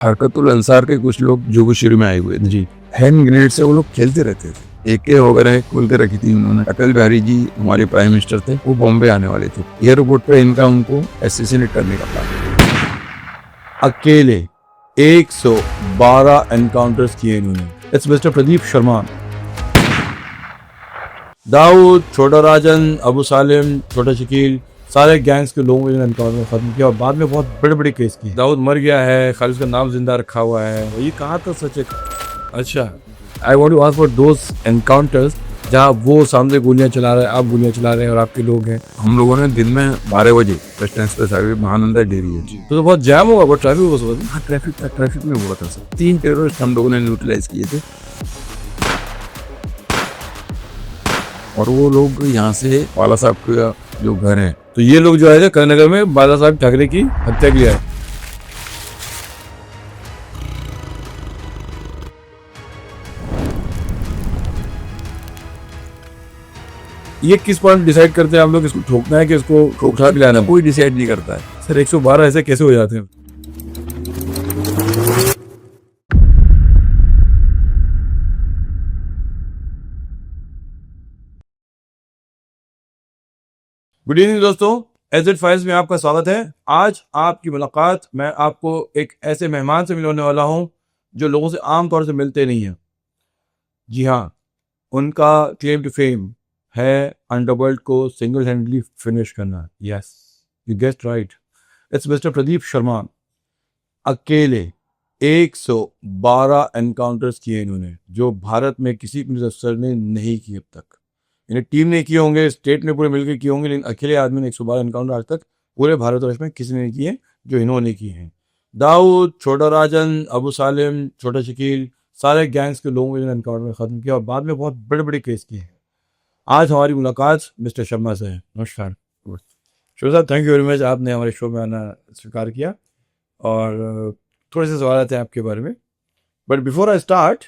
हरकतुल अंसार के कुछ लोग जो शुरू में आए हुए थे जी हैंड ग्रेनेड से वो लोग खेलते रहते थे। एके वगैरह खोलते रखी थी उन्होंने। अटल बिहारी जी हमारे प्राइम मिनिस्टर थे, वो बॉम्बे आने वाले थे। एयरपोर्ट पे इनका उनको एसेसिनेट करने का प्लान। अकेले 112 एनकाउंटर्स किए इन्होंने। It's mister Pradeep Sharma. दाऊद, छोटा राजन, अबू सालिम, छोटा शकील, सारे गैंग्स के लोगों ने एनकाउंटर खत्म किया और बाद में बहुत बड़े बड़े केस किए। दाऊद मर गया है, खाली उसका नाम जिंदा रखा हुआ है। ये कहा था सच है। अच्छा, I want to ask for those encounters जहाँ वो सामने गोलियां चला रहे हैं, आप गोलियां चला रहे हैं और आपके लोग हैं। हम लोगों ने दिन में 12 बजे western express highway Mahananda dairy है तो बहुत जैम होगा, बहुत ट्रैफिक होगा सुबह। हाँ, ट्रैफिक में हुआ था सर। 3 टेररिस्ट हम लोगों ने न्यूट्रलाइज किए थे और वो लोग यहाँ से वाला साहब का जो घर है, तो ये लोग जो आए थे करणनगर में बाला साहब ठाकरे की हत्या के लिए आए। ये किस पॉइंट डिसाइड करते हैं आप लोग, इसको ठोकना है कि इसको उठा के लाना है? कोई डिसाइड नहीं करता है सर 112 ऐसे कैसे हो जाते हैं? गुड इवनिंग दोस्तों, एजेड फाइल्स में आपका स्वागत है। आज आपकी मुलाकात मैं आपको एक ऐसे मेहमान से मिलने वाला हूं जो लोगों से आमतौर से मिलते नहीं हैं। जी हाँ, उनका क्लेम टू फेम है अंडरवर्ल्ड को सिंगल हैंडली फिनिश करना। Yes, you guessed right, it's mister Pradeep Sharma. अकेले 112 एनकाउंटर्स किए इन्होंने, जो भारत में किसी पुलिस अफसर ने नहीं किए अब तक। इन्हें टीम ने किए होंगे, स्टेट ने पूरे मिलकर किए होंगे, लेकिन अकेले आदमी ने 112 एनकाउंटर आज तक पूरे भारतवर्ष में किसी ने नहीं किए जो इन्होंने किए हैं। दाऊद, छोटा राजन, अबू सालिम, छोटा शकील, सारे गैंग्स के लोगों ने एनकाउंटर में खत्म किया और बाद में बहुत बड़े बड़े केस किए हैं। आज हमारी मुलाकात मिस्टर शर्मा से है। नमस्कार शो साहब, थैंक यू वेरी मच, आपने हमारे शो में आना स्वीकार किया और थोड़े से सवाल थे आपके बारे में। बट बिफोर आई स्टार्ट,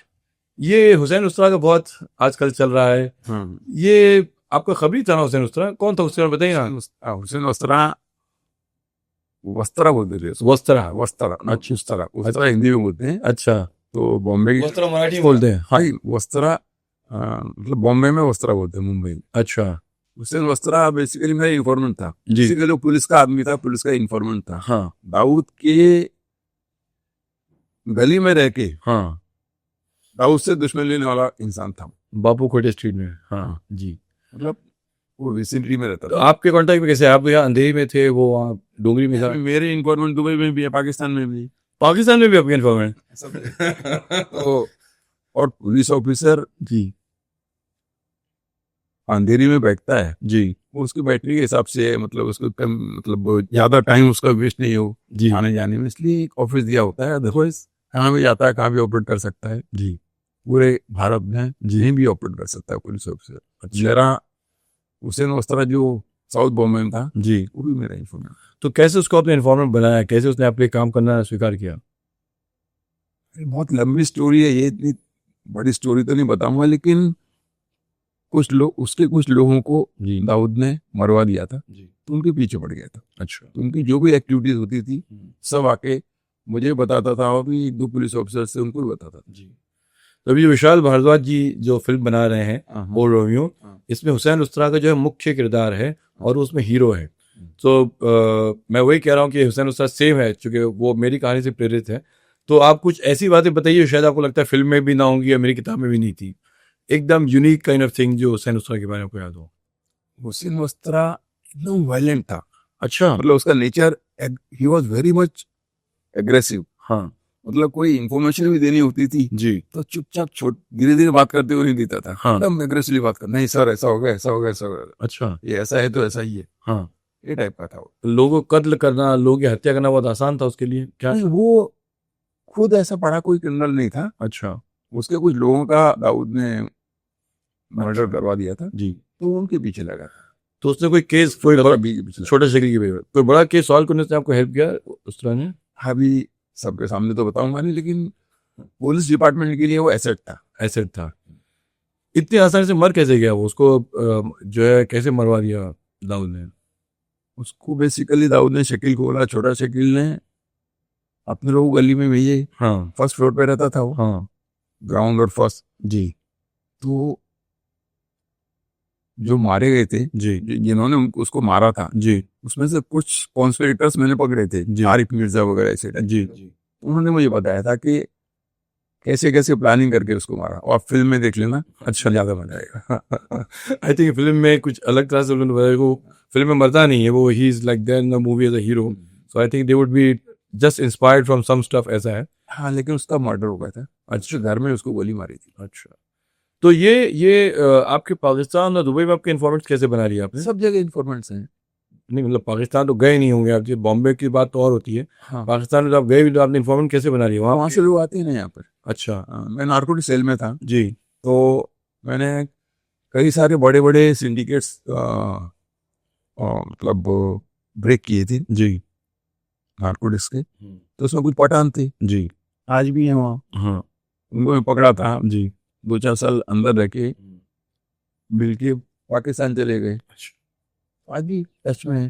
ये हुसैन उस्तरा का बहुत आजकल चल रहा है। ये आपका खबरी था ना हुसैन उस्तरा? कौन था उसके बारे में बताइए ना। हुसैन वस्त्रा बोलते थे, वस्त्रा। अच्छा, वस्त्रा हिंदी में बोलते हैं। अच्छा, तो बॉम्बे की वस्त्रा मराठी में बोलते हैं। हाँ, वस्त्रा मतलब बॉम्बे में वस्त्रा बोलते हैं, मुंबई में। अच्छा, हुसैन वस्त्रा बेसिकली मेरा इन्फॉर्मेंट था। जी। बेसिकली वो पुलिस का आदमी था, पुलिस का इन्फॉर्मेंट था। हाँ दाऊद के गली में रह के हाँ, दाऊद से दुश्मन लेने वाला इंसान था। बापू खोटे स्ट्रीट में। हाँ जी, मतलब वो विसिनिटी में रहता तो था। आपके कांटेक्ट में कैसे? आप यहाँ अंधेरी में थे, वो वहाँ डोंगरी में था। मेरे इन्फॉर्मेंट दुबई में भी है, पाकिस्तान में भी। पाकिस्तान में भी आपके इन्फॉर्मेंट? तो और पुलिस ऑफिसर जी अंधेरी में बैठता है, जी वो उसकी बैटरी के हिसाब से, मतलब उसको कम, मतलब ज्यादा टाइम उसका वेस्ट नहीं हो जी आने जाने में, इसलिए एक ऑफिस दिया होता है। देखो इस कहाँ भी जाता है, कहाँ भी ऑपरेट कर सकता है, जी पूरे भारत में कहीं भी ऑपरेट कर सकता है पुलिस ऑफिसर। अच्छा। मेरा हुसैन वस्त्रा जो साउथ बॉम्बे में था, जी, वो भी मेरा इन्फॉर्मेंट। तो कैसे उसको अपने इन्फॉर्मेंट बनाया, कैसे उसने आपके काम करना स्वीकार किया? बहुत लंबी स्टोरी है ये, इतनी बड़ी स्टोरी तो नहीं बताऊंगा, लेकिन कुछ लोगों को जी दाऊद ने मरवा दिया था, जी। तो उनके पीछे पड़ गया था। अच्छा, तो उनकी जो भी एक्टिविटीज होती थी सब आके मुझे बताता था, और भी 2 पुलिस ऑफिसर से उनको भी बताता था। जी। तो अभी जो विशाल भारद्वाज जी जो फिल्म बना रहे हैं ओ रोमियो, इसमें हुसैन उस्तरा का जो है मुख्य किरदार है और वो उसमें हीरो है। तो मैं वही कह रहा हूँ कि हुसैन उस्तरा सेम है, चूंकि वो मेरी कहानी से प्रेरित है। तो आप कुछ ऐसी बातें बताइए शायद आपको लगता है फिल्म में भी ना होंगी या मेरी किताब में भी नहीं थी, एकदम यूनिक काइंड ऑफ थिंग जो हुसैन उस्तरा के बारे में आपको याद हो। हुसैन वस्त्रा एकदम वायलेंट था। अच्छा, मतलब उसका nature, he was very much aggressive. हाँ मतलब कोई इंफॉर्मेशन भी देनी होती थी जी तो चुपचाप धीरे धीरे बात करते हुए नहीं देता था। हाँ। एकदम एग्रेसिवली बात कर, नहीं सर ऐसा होगा, ऐसा होगा, ऐसा होगा, अच्छा, ये ऐसा है तो ऐसा ही है, हाँ। ये टाइप का था वो। लोगों को कत्ल करना, लोगों की हत्या करना बहुत आसान था उसके लिए क्या? नहीं, वो खुद ऐसा पढ़ा कोई क्रिमिनल नहीं था। अच्छा उसके कुछ लोगों का दाऊद ने मर्डर करवा दिया था, जी। तो उनके पीछे लगा था। तो उसने कोई केस, कोई छोटे शकील की वजह कोई बड़ा केस सॉल्व करने से आपको हेल्प किया उस तरह ने? अभी सबके सामने तो बताऊंगा नहीं, लेकिन पुलिस डिपार्टमेंट के लिए वो एसेट था। एसेट था। इतनी आसानी से मर कैसे गया वो? उसको जो है कैसे मरवा दिया दाऊद ने? उसको बेसिकली दाऊद ने शकील को बोला, छोटा शकील ने अपने लोग गली में भैया हाँ फर्स्ट फ्लोर पे रहता था वो, हाँ ग्राउंड और फर्स्ट। जी तो जो मारे गए थे, जी जिन्होंने उसको मारा था, जी उसमें से कुछ कॉन्स्पिरेटर्स मैंने पकड़े थे, जी। आरिफ मिर्जा वगैरह ऐसे टाइप। जी जी उन्होंने मुझे बताया था कि कैसे कैसे प्लानिंग करके उसको मारा, और फिल्म में देख लेना, अच्छा ज्यादा मजा आएगा। आई थिंक फिल्म में कुछ अलग तरह से उन्होंने बताया, वो फिल्म में मरता नहीं है, वो ही is like there in the movie as a hero, so I think they would be just inspired from some stuff, ऐसा है। हाँ, लेकिन उसका मर्डर हो गया था। अच्छा, घर में उसको गोली मारी थी। अच्छा, तो ये आपके पाकिस्तान और दुबई में आपके इन्फॉर्मेंट्स कैसे बना लिया आपने? सब जगह इन्फॉर्मेंट्स हैं। नहीं मतलब पाकिस्तान तो गए नहीं होंगे आप, जी बॉम्बे की बात तो और होती है, हाँ, पाकिस्तान में तो आप गए भी, तो आपने इन्फॉर्मेंट कैसे बना लिया वहाँ से लोग आते हैं ना यहाँ पर। अच्छा मैं नारकोटिक सेल में था, जी तो मैंने कई सारे बड़े बड़े सिंडिकेट्स मतलब ब्रेक किए थे जी नारकोटिक्स के। तो उसमें कुछ पठान थे, जी आज भी हैं वहाँ। हाँ उनको मैं पकड़ा था, जी 2-4 साल अंदर रह के मिल के पाकिस्तान चले गए, आज भी टच में है।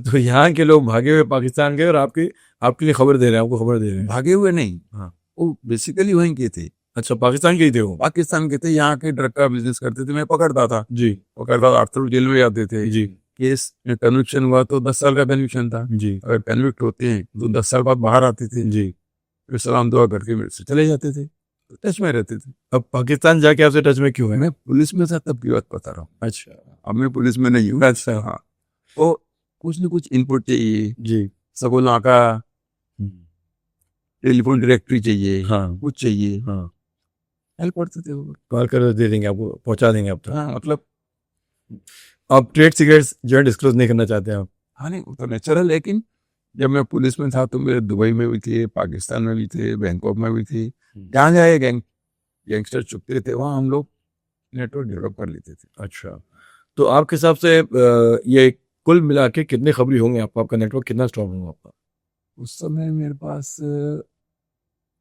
तो यहाँ के लोग भागे हुए पाकिस्तान गए और आपके लिए खबर दे रहे हैं, आपको खबर दे रहे हैं? भागे हुए नहीं, हाँ वो बेसिकली वहीं के थे, अच्छा, पाकिस्तान के ही थे वो? पाकिस्तान के थे, यहाँ के ड्रग का बिजनेस करते थे। मैं पकड़ता था, जी पकड़ता था, अक्सर जेल में जाते थे। जी केस में कन्विक्शन हुआ तो 10 साल का कन्विक्शन था। जी अगर कन्विक्ट होते हैं तो 10 साल बाद बाहर आते थे, जी। फिर सलाम दुआ करके मेरे से चले जाते थे, तो टच में रहते थे। अब पाकिस्तान जाके आपसे टच में क्यों है? मैं पुलिस में था तब की बात बता रहा हूँ, अच्छा अब मैं पुलिस में नहीं हूँ। अच्छा हाँ, तो कुछ न कुछ इनपुट चाहिए, जी सगोला का टेलीफोन डायरेक्टरी चाहिए, हाँ कुछ चाहिए, हाँ, हेल्प करते थे वो। कॉल कर दे देंगे, आपको पहुंचा देंगे अब तक। हाँ, मतलब आप ट्रेड सीक्रेट्स जो है डिस्क्लोज नहीं करना चाहते हैं आप? हाँ, नहीं वो तो नेचुरल, लेकिन जब मैं पुलिस में था तो मेरे दुबई में भी थे, पाकिस्तान में भी थे, बैंकॉक में भी थे। जहाँ जहाँ ये गैंगस्टर चुपते थे वहाँ हम लोग नेटवर्क डेवलप कर लेते थे। अच्छा, तो आपके हिसाब से ये कुल मिला के कितने खबरी होंगे आपको, आपका नेटवर्क कितना स्ट्रॉन्ग होगा आपका? उस समय मेरे पास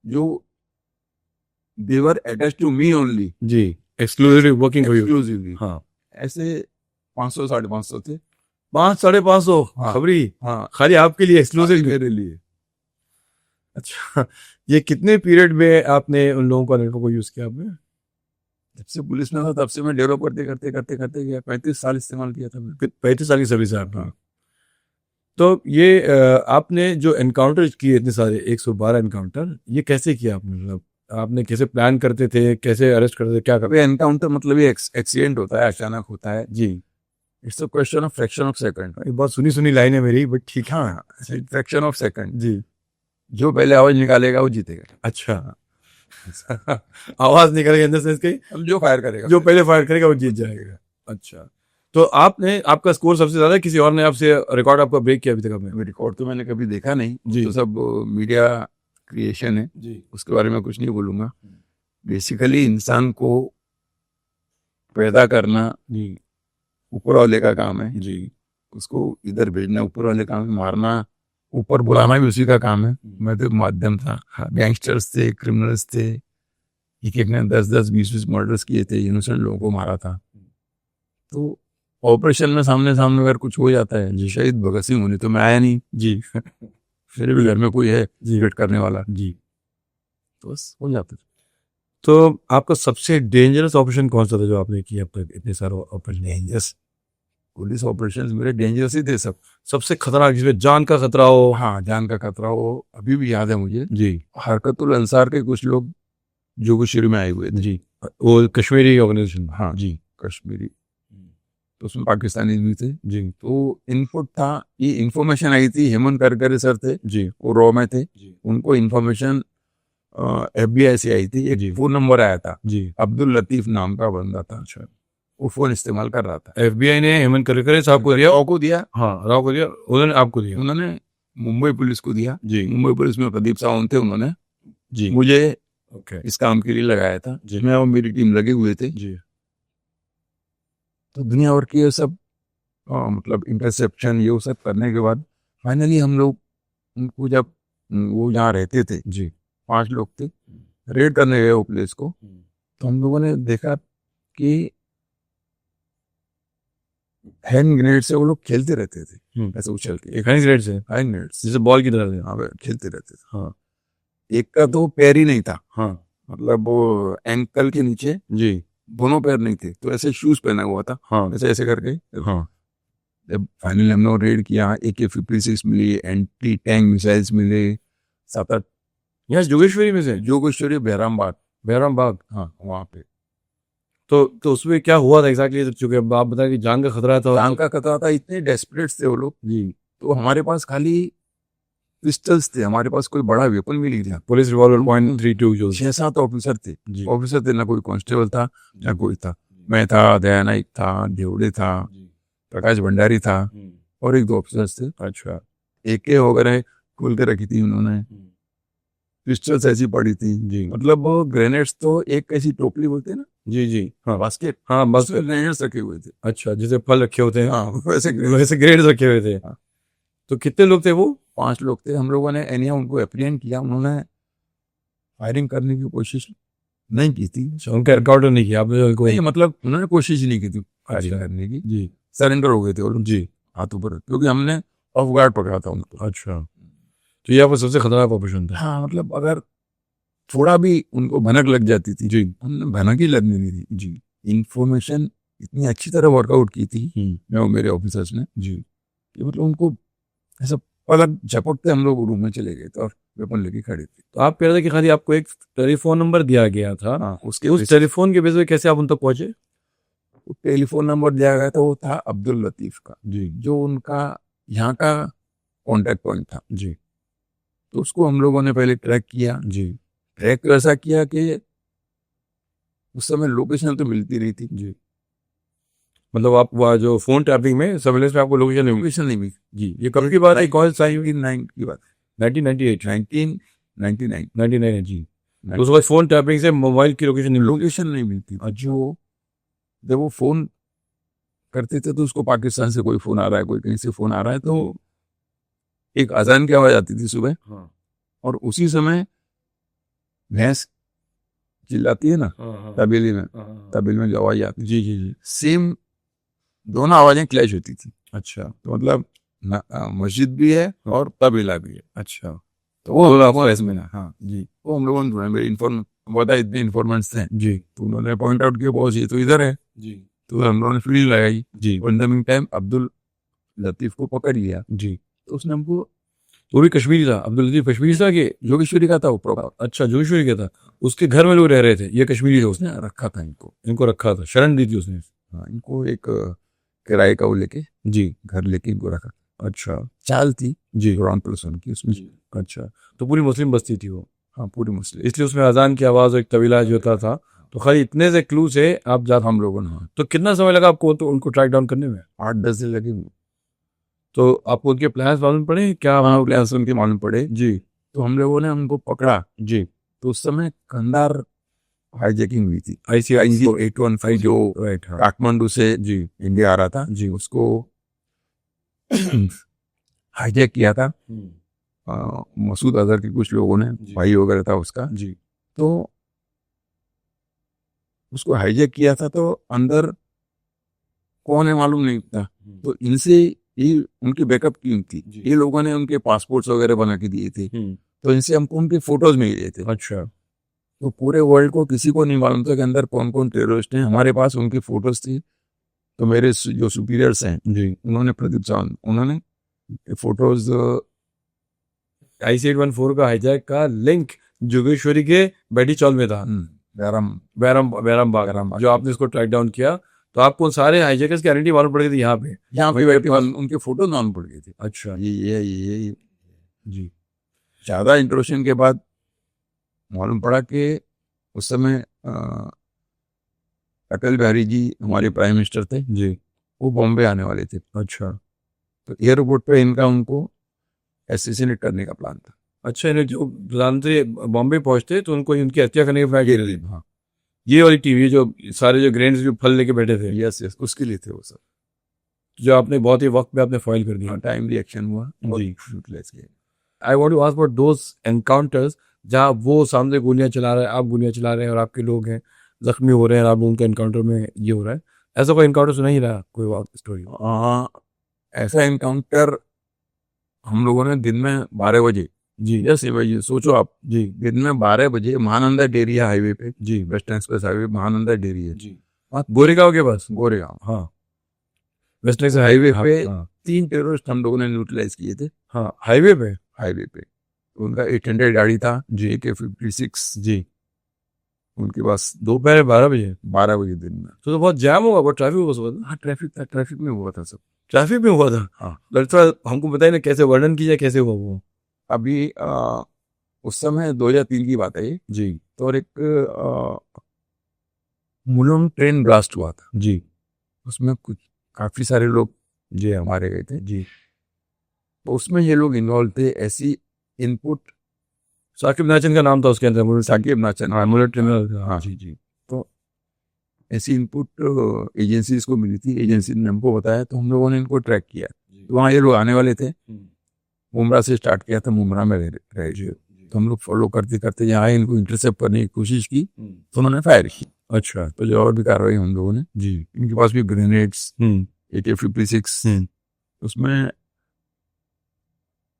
जो they were attach to me only, जी, exclusively working for you. Exclusively, हाँ, ऐसे 500-550 थे। 500-550 हाँ खबरी हाँ, खाली आपके लिए, एक्सक्लूसिव? मेरे लिए। अच्छा, ये कितने पीरियड में आपने उन लोगों का नेटवर्क को यूज किया आपने? जब से पुलिस में था तब से मैं डेवलप करते करते करते करते गया, 35 साल इस्तेमाल किया था मैंने। 35 साल की सर्विस है आपकी। हाँ। तो ये आपने जो एनकाउंटर किए इतने सारे 112 एनकाउंटर, ये कैसे किया आपने? मतलब आपने कैसे प्लान करते थे, कैसे अरेस्ट करते थे, क्या करते? कभी एनकाउंटर मतलब ये एक्सीडेंट होता है, अचानक होता है। जी, it's a question of fraction of second. ये बहुत सुनी सुनी लाइन है मेरी, बट ठीक है। हाँ, फ्रैक्शन ऑफ सेकंड, जी जो पहले आवाज निकालेगा वो जीतेगा। अच्छा आवाज निकलेगी अंदर से इसके, अब जो फायर करेगा, जो पहले फायर करेगा वो जीत जाएगा। अच्छा, तो आपका स्कोर सबसे ज्यादा है, किसी और ने आपसे रिकॉर्ड आपका ब्रेक किया अभी तक आपने? रिकॉर्ड तो मैंने कभी देखा नहीं जी। तो सब मीडिया क्रिएशन है, जी उसके बारे में कुछ नहीं बोलूंगा। बेसिकली इंसान को पैदा करना जी ऊपर वाले का काम है, जी उसको इधर भेजना ऊपर वाले का काम है, मारना ऊपर बुलाना भी उसी का काम है। मैं तो माध्यम था। गैंगस्टर्स थे, क्रिमिनल्स थे, एक एक ने 10-10, 20-20 मर्डर्स किए थे, इनोसेंट लोगों को मारा था। तो ऑपरेशन में सामने सामने अगर कुछ हो जाता है, जी शहीद भगत सिंह होने तो मैं आया नहीं जी फिर भी घर में कोई है जी वेट करने वाला, जी। तो बस हो जाता है। तो आपका सबसे डेंजरस ऑपरेशन कौन सा था जो आपने किया अब तक, इतने सारे ऑपरेशन? डेंजरस पुलिस ऑपरेशंस मेरे डेंजरस ही थे सब। सबसे खतरनाक जिसमें जान का खतरा हो? हाँ, जान का खतरा हो, अभी भी याद है मुझे। जी हरकतुल अंसार के कुछ लोग जो शुरू में आए हुए थे। जी, वो कश्मीरी ऑर्गेनाइजेशन? हाँ जी कश्मीरी, तो उसमें पाकिस्तानी भी थे। जी तो इनपुट था, ये इन्फॉर्मेशन आई थी, हेमंत करकरे सर थे, जी वो रॉ में थे, जी उनको इन्फॉर्मेशन FBI से आई थी। जी। एक फोन नंबर आया था, जी। अब्दुल लतीफ नाम का बंदा था, अच्छा, वो फोन इस्तेमाल कर रहा था। FBI ने हेमंत करकरे साहब को दिया? राव को दिया, हाँ, राव को दिया, उन्होंने आपको दिया? उन्होंने मुंबई पुलिस को दिया। जी मुंबई पुलिस में प्रदीप सावंत थे, उन्होंने जी मुझे ओके इस काम के लिए लगाया था, जी। जिसमें और मेरी टीम लगे हुए थे। जी तो दुनिया भर की ये सब मतलब इंटरसेप्शन ये वो सब करने के बाद फाइनली हम लोग उनको, जब वो यहाँ रहते थे, जी 5 लोग थे, रेड करने गए वो प्लेस को, तो हम लोगों ने देखा कि हैंड ग्रेनेड से वो लोग खेलते रहते थे, ऐसे उछल के। एक हैंड ग्रेनेड से हैंड ग्रेनेड से जैसे बॉल की तरह से। हाँ भाई, खेलते रहते थे। हाँ एक का तो पैर ही नहीं था, हाँ मतलब वो एंकल के नीचे जी दोनों पैर नहीं थे, तो ऐसे शूज पहना हुआ था, हाँ ऐसे ऐसे करके। हाँ जब फाइनली हमने रेड किया, AK-56 मिली, एंटी टैंक मिसाइल्स मिले, 7-8 यहाँ जोगेश्वरी में से जोगेश्वरी बहराम बाग, बैराम बाग। हाँ वहाँ पे। तो उसमें क्या हुआ था एग्जैक्टली? चूंकि आप बताएं कि जान का खतरा था। जान का खतरा था, इतने डेस्परेट थे वो लोग जी। तो हमारे पास खाली पिस्टल्स थे, हमारे पास कोई बड़ा वेपन भी नहीं था। पुलिस रिवॉल्वर .32 जो 6-7 ऑफिसर थे, जी ऑफिसर थे, ना कोई कांस्टेबल था ना कोई था। मैं था, दया नाइक था, देवड़े था, प्रकाश भंडारी था, और 1-2 ऑफिसर्स थे। अच्छा AK वगैरह खोल के रखी थी उन्होंने, पिस्टल्स ऐसी पड़ी थी, जी मतलब वो ग्रेनेड्स तो एक ऐसी टोपली बोलते हैं ना, जी जी हाँ बास्केट, हाँ बस। उसमें ग्रेनेड्स रखे हुए थे। अच्छा जैसे फल रखे होते हैं, हाँ वैसे वैसे ग्रेड रखे हुए थे। हाँ। तो कितने लोग थे वो? 5 लोग थे। हम लोगों ने एनिया उनको एप्रिहेंड किया, उन्होंने फायरिंग करने की कोशिश नहीं की थी। अच्छा, उनका एनकाउंटर नहीं किया आपने उनको? नहीं, मतलब उन्होंने कोशिश ही नहीं की थी फायरिंग अच्छा। करने की, जी सरेंडर हो गए थे वो लोग जी हाथों पर, क्योंकि हमने ऑफ गार्ड पकड़ा था उनको। अच्छा। तो ये आपका सबसे खतरनाक ऑपरेशन था? हाँ, मतलब अगर थोड़ा भी उनको भनक लग जाती थी, जी हमने भनक ही लगने नहीं दी। जी इंफॉर्मेशन इतनी अच्छी तरह वर्कआउट की थी मैं और मेरे ऑफिसर्स ने, जी कि मतलब उनको ऐसा पलक झपकते हम लोग रूम में चले गए थे और वेपन लेके खड़े थे। तो आप कह रहे थे कि खाली आपको एक टेलीफोन नंबर दिया गया था, हाँ, उसके उस टेलीफोन के बेस पे कैसे आप उन तक पहुंचे? टेलीफोन नंबर दिया गया था, वो था अब्दुल लतीफ का, जी जो उनका यहाँ का कॉन्टेक्ट पॉइंट था। जी तो उसको हम लोगों ने पहले ट्रैक किया। जी ट्रैक ऐसा किया कि उस समय लोकेशन तो मिलती नहीं थी, जी मतलब आप वहाँ जो फोन टैपिंग में सर्विलेंस में आपको लोकेशन नहीं मिली? लोकेशन नहीं मिली। जी ये कब की बात है? कौन सा 1999 की बात, 1998 1999 99 जी। तो उस वक्त फोन टैपिंग से मोबाइल की लोकेशन नहीं मिली? लोकेशन नहीं मिलती थी। जो जब वो फोन करते थे तो उसको पाकिस्तान से कोई फोन आ रहा है, कोई कहीं से फोन आ रहा है, तो एक अजान की आवाज आती थी सुबह, हाँ और उसी समय भैंस चिल्लाती है ना हाँ तबेले में, हाँ तबेले में जो आवाज आती जी जी जी सेम दोनों आवाजें क्लैश होती थी। अच्छा तो मतलब मस्जिद भी है और तबेला भी है। अच्छा। तो वो तो आपको इसमें ना हाँ जी वो हम लोगों ने ढूंढा, मेरे इन्फॉर्म बता इतने इन्फॉर्मेंट्स थे, जी तो उन्होंने पॉइंट आउट किया बॉस ये तो इधर है। जी तो हम लोगों ने फील्ड लगाई, जी in the mean time Abdul Latif को पकड़ लिया। जी। तो उसने हमको, वो भी कश्मीरी था? अब्दुल लतीफ कश्मीरी था कि? जोगेश्वरी का था वो प्रॉपर, अच्छा जोगेश्वरी का था। उसके घर में लोग रह रहे थे, ये कश्मीरी थे, उसने उसने रखा था इनको। इनको रखा था, शरण दी थी उसने? हाँ, इनको एक किराए का वो लेके जी घर लेके इनको रखा। अच्छा चाल थी जी ग्राउंड+1 की उसमें। अच्छा। तो पूरी मुस्लिम बस्ती थी वो? हाँ, पूरी मुस्लिम। इसलिए उसमें अजान की आवाज और एक तबीला जो था। तो खाली इतने से क्लू से आप जाते? हम लोगों ने तो कितना समय लगा आपको तो उनको ट्रैक डाउन करने में? 8-10 दिन लगे। तो आपको उनके प्लान्स मालूम पड़े क्या? वहाँ प्लेयर्स उनके मालूम पड़े, जी तो हम लोगों ने उनको पकड़ा। जी तो उस समय कंधार हाईजैकिंग हुई थी, IC 815 जो राइट हाँ काठमांडू से जी इंडिया आ रहा था, जी उसको हाईजैक किया था मसूद अजहर के कुछ लोगों ने, जी। भाई वगैरह था उसका। जी तो उसको हाईजैक किया था, तो अंदर कौन है मालूम नहीं था। तो इनसे ये उनकी बैकअप टीम थी, जी। ये लोगों ने उनके पासपोर्ट्स वगैरह बना के दिए थे, हम्म, तो इनसे हमको उनके फोटोज मिले थे। अच्छा तो पूरे वर्ल्ड को किसी को नहीं मालूम था कि अंदर कौन कौन टेररिस्ट हैं। हमारे पास उनकी फोटोज थी। तो मेरे जो सुपीरियर्स हैं, जी उन्होंने प्रदीप सावंत, उन्होंने फोटोज IC 814 का हाईजैक का लिंक जोगेश्वरी के बैठी चौल में था, बैरम बैरम बैरम बाग, बैरम बाग। जो आपने इसको ट्रैक डाउन किया। तो आपको उन सारे हाईजैकर्स की आइडेंटिटी मालूम पड़ गई थी यहाँ पे? यहाँ पे बैठे उनके फोटो मालूम पड़ गए थे। अच्छा ये जी ज्यादा इंट्रोडक्शन के बाद मालूम पड़ा कि उस समय अटल बिहारी जी हमारे प्राइम मिनिस्टर थे, जी वो बॉम्बे आने वाले थे। अच्छा तो एयरपोर्ट पे इनका उनको असैसिनेट करने का प्लान था। अच्छा। इन्हें जो प्रधानमंत्री बॉम्बे पहुंचते तो उनको उनकी हत्या करने का प्लान? हाँ, ये वाली टीम, ये जो सारे जो ग्रेन्स जो फल लेके बैठे थे, यस उसके लिए थे वो सब, जो आपने बहुत ही वक्त पे आपने फॉइल कर दिया। टाइमली एक्शन हुआ और जी। यूटिलाइज किया। I want to ask about those encounters जहाँ वो सामने गोलियां चला रहे हैं, आप गोलियां चला रहे हैं और आपके लोग हैं जख्मी हो रहे हैं और आप उनके एनकाउंटर में ये हो रहा है। ऐसा कोई इनकाउंटर सुना ही रहा, कोई बात स्टोरी? ऐसा इनकाउंटर हम लोगों ने दिन में 12 बजे, जी जैसे भाई सोचो आप, जी दिन में 12 बजे महानंदा डेरी है हाईवे पे, जी western express highway Mahananda dairy है जी। गोरेगांव के पास? गोरेगांव। हाँ, वेस्ट एक्स हाईवे हाँ, पे हाँ 3 टेररिस्ट हम लोगों ने न्यूट्रलाइज किए थे हाँ, हाईवे पे। हाईवे पे। उनका 800 गाड़ी था जी AK-56, जी। उनके पास दोपहर 12 बजे? 12 बजे दिन में। तो बहुत जाम होगा, बहुत ट्रैफिक होगा उस वक्त। हाँ ट्रैफिक था, ट्रैफिक में हुआ था सब। ट्रैफिक में हुआ था? हाँ। डॉक्टर साहब हमको बताइए ना, कैसे वर्णन कीजिए, कैसे हुआ वो? अभी उस समय 2003 की बात है ये। जी तो और एक मुलुंड ट्रेन ब्लास्ट हुआ था, जी उसमें कुछ काफी सारे लोग जी हाँ मारे गए थे। जी। तो उसमें ये लोग इन्वॉल्व थे। ऐसी इनपुट साकिब नाचन का नाम था उसके अंदर, साकिब नाचन, हाँ मुलेट ट्रेनर। हाँ। जी जी तो ऐसी इनपुट एजेंसीज को मिली थी, एजेंसी ने हमको बताया, तो हम लोगों ने इनको ट्रैक किया। तो वहाँ ये लोग आने वाले थे, मुमरा से स्टार्ट किया था, मुमरा में रहे थे। तो हम लोग फॉलो करते करते यहाँ आए, इनको इंटरसेप्ट करने की कोशिश की, तो उन्होंने फायर की। अच्छा। तो जो और भी कार्रवाई हम लोगों ने, जी इनके पास भी ग्रेनेड्स, AK-56, उसमें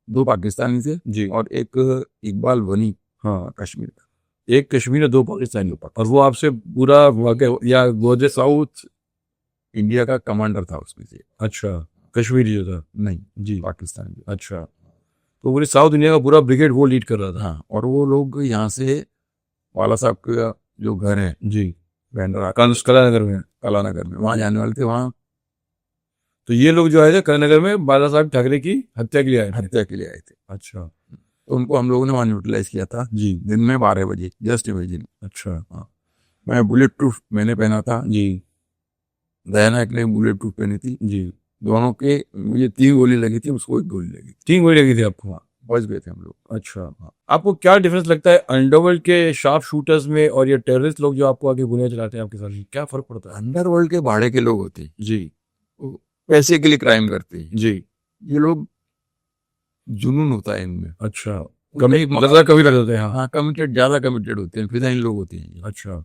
2 पाकिस्तानी थे जी और एक इकबाल वनी, हाँ। कश्मीर का। एक कश्मीर में 2 पाकिस्तानी, और वो आपसे पूरा वाकई या गोदे साउथ इंडिया का कमांडर था उसमें से। अच्छा, कश्मीरी जो था? नहीं जी पाकिस्तान का। अच्छा, तो पूरी साउथ इंडिया का पूरा ब्रिगेड वो लीड कर रहा था? हाँ, और वो लोग यहाँ से वाला साहब का जो घर है जी, बैंड्रा कलानगर में। कलानगर में, वहाँ जाने वाले थे। वहाँ तो ये लोग जो आए थे कलानगर में बाला साहब ठाकरे की हत्या के लिए आए थे? हत्या के लिए आए थे। अच्छा। तो उनको हम लोगों ने वहाँ न्यूट्रलाइज किया था जी दिन में 12 बजे, जस्ट इमेजिन। अच्छा। हाँ, मैं बुलेट प्रूफ मैंने पहना था, जी दयाना ने बुलेट प्रूफ पहनी थी। जी। दोनों के मुझे 3 गोली लगी थी, उसको 1 गोली लगी। 3 गोली लगी थी आपको? हाँ, बच गए थे हम लोग। अच्छा। आपको क्या डिफरेंस लगता है अंडरवर्ल्ड के शार्प शूटर्स में और ये टेररिस्ट लोग जो आपको आगे गोलियां चलाते हैं आपके साथ, क्या फर्क पड़ता है? अंडरवर्ल्ड के भाड़े के लोग होते हैं, जी, वो पैसे के लिए क्राइम करते हैं। जी। ये लोग जुनून होता है इनमें। अच्छा, कभी लग जाते हैं? हाँ हाँ, कमिटेड, ज्यादा कमिटेड होते हैं, फिदाइन लोग होते हैं। अच्छा।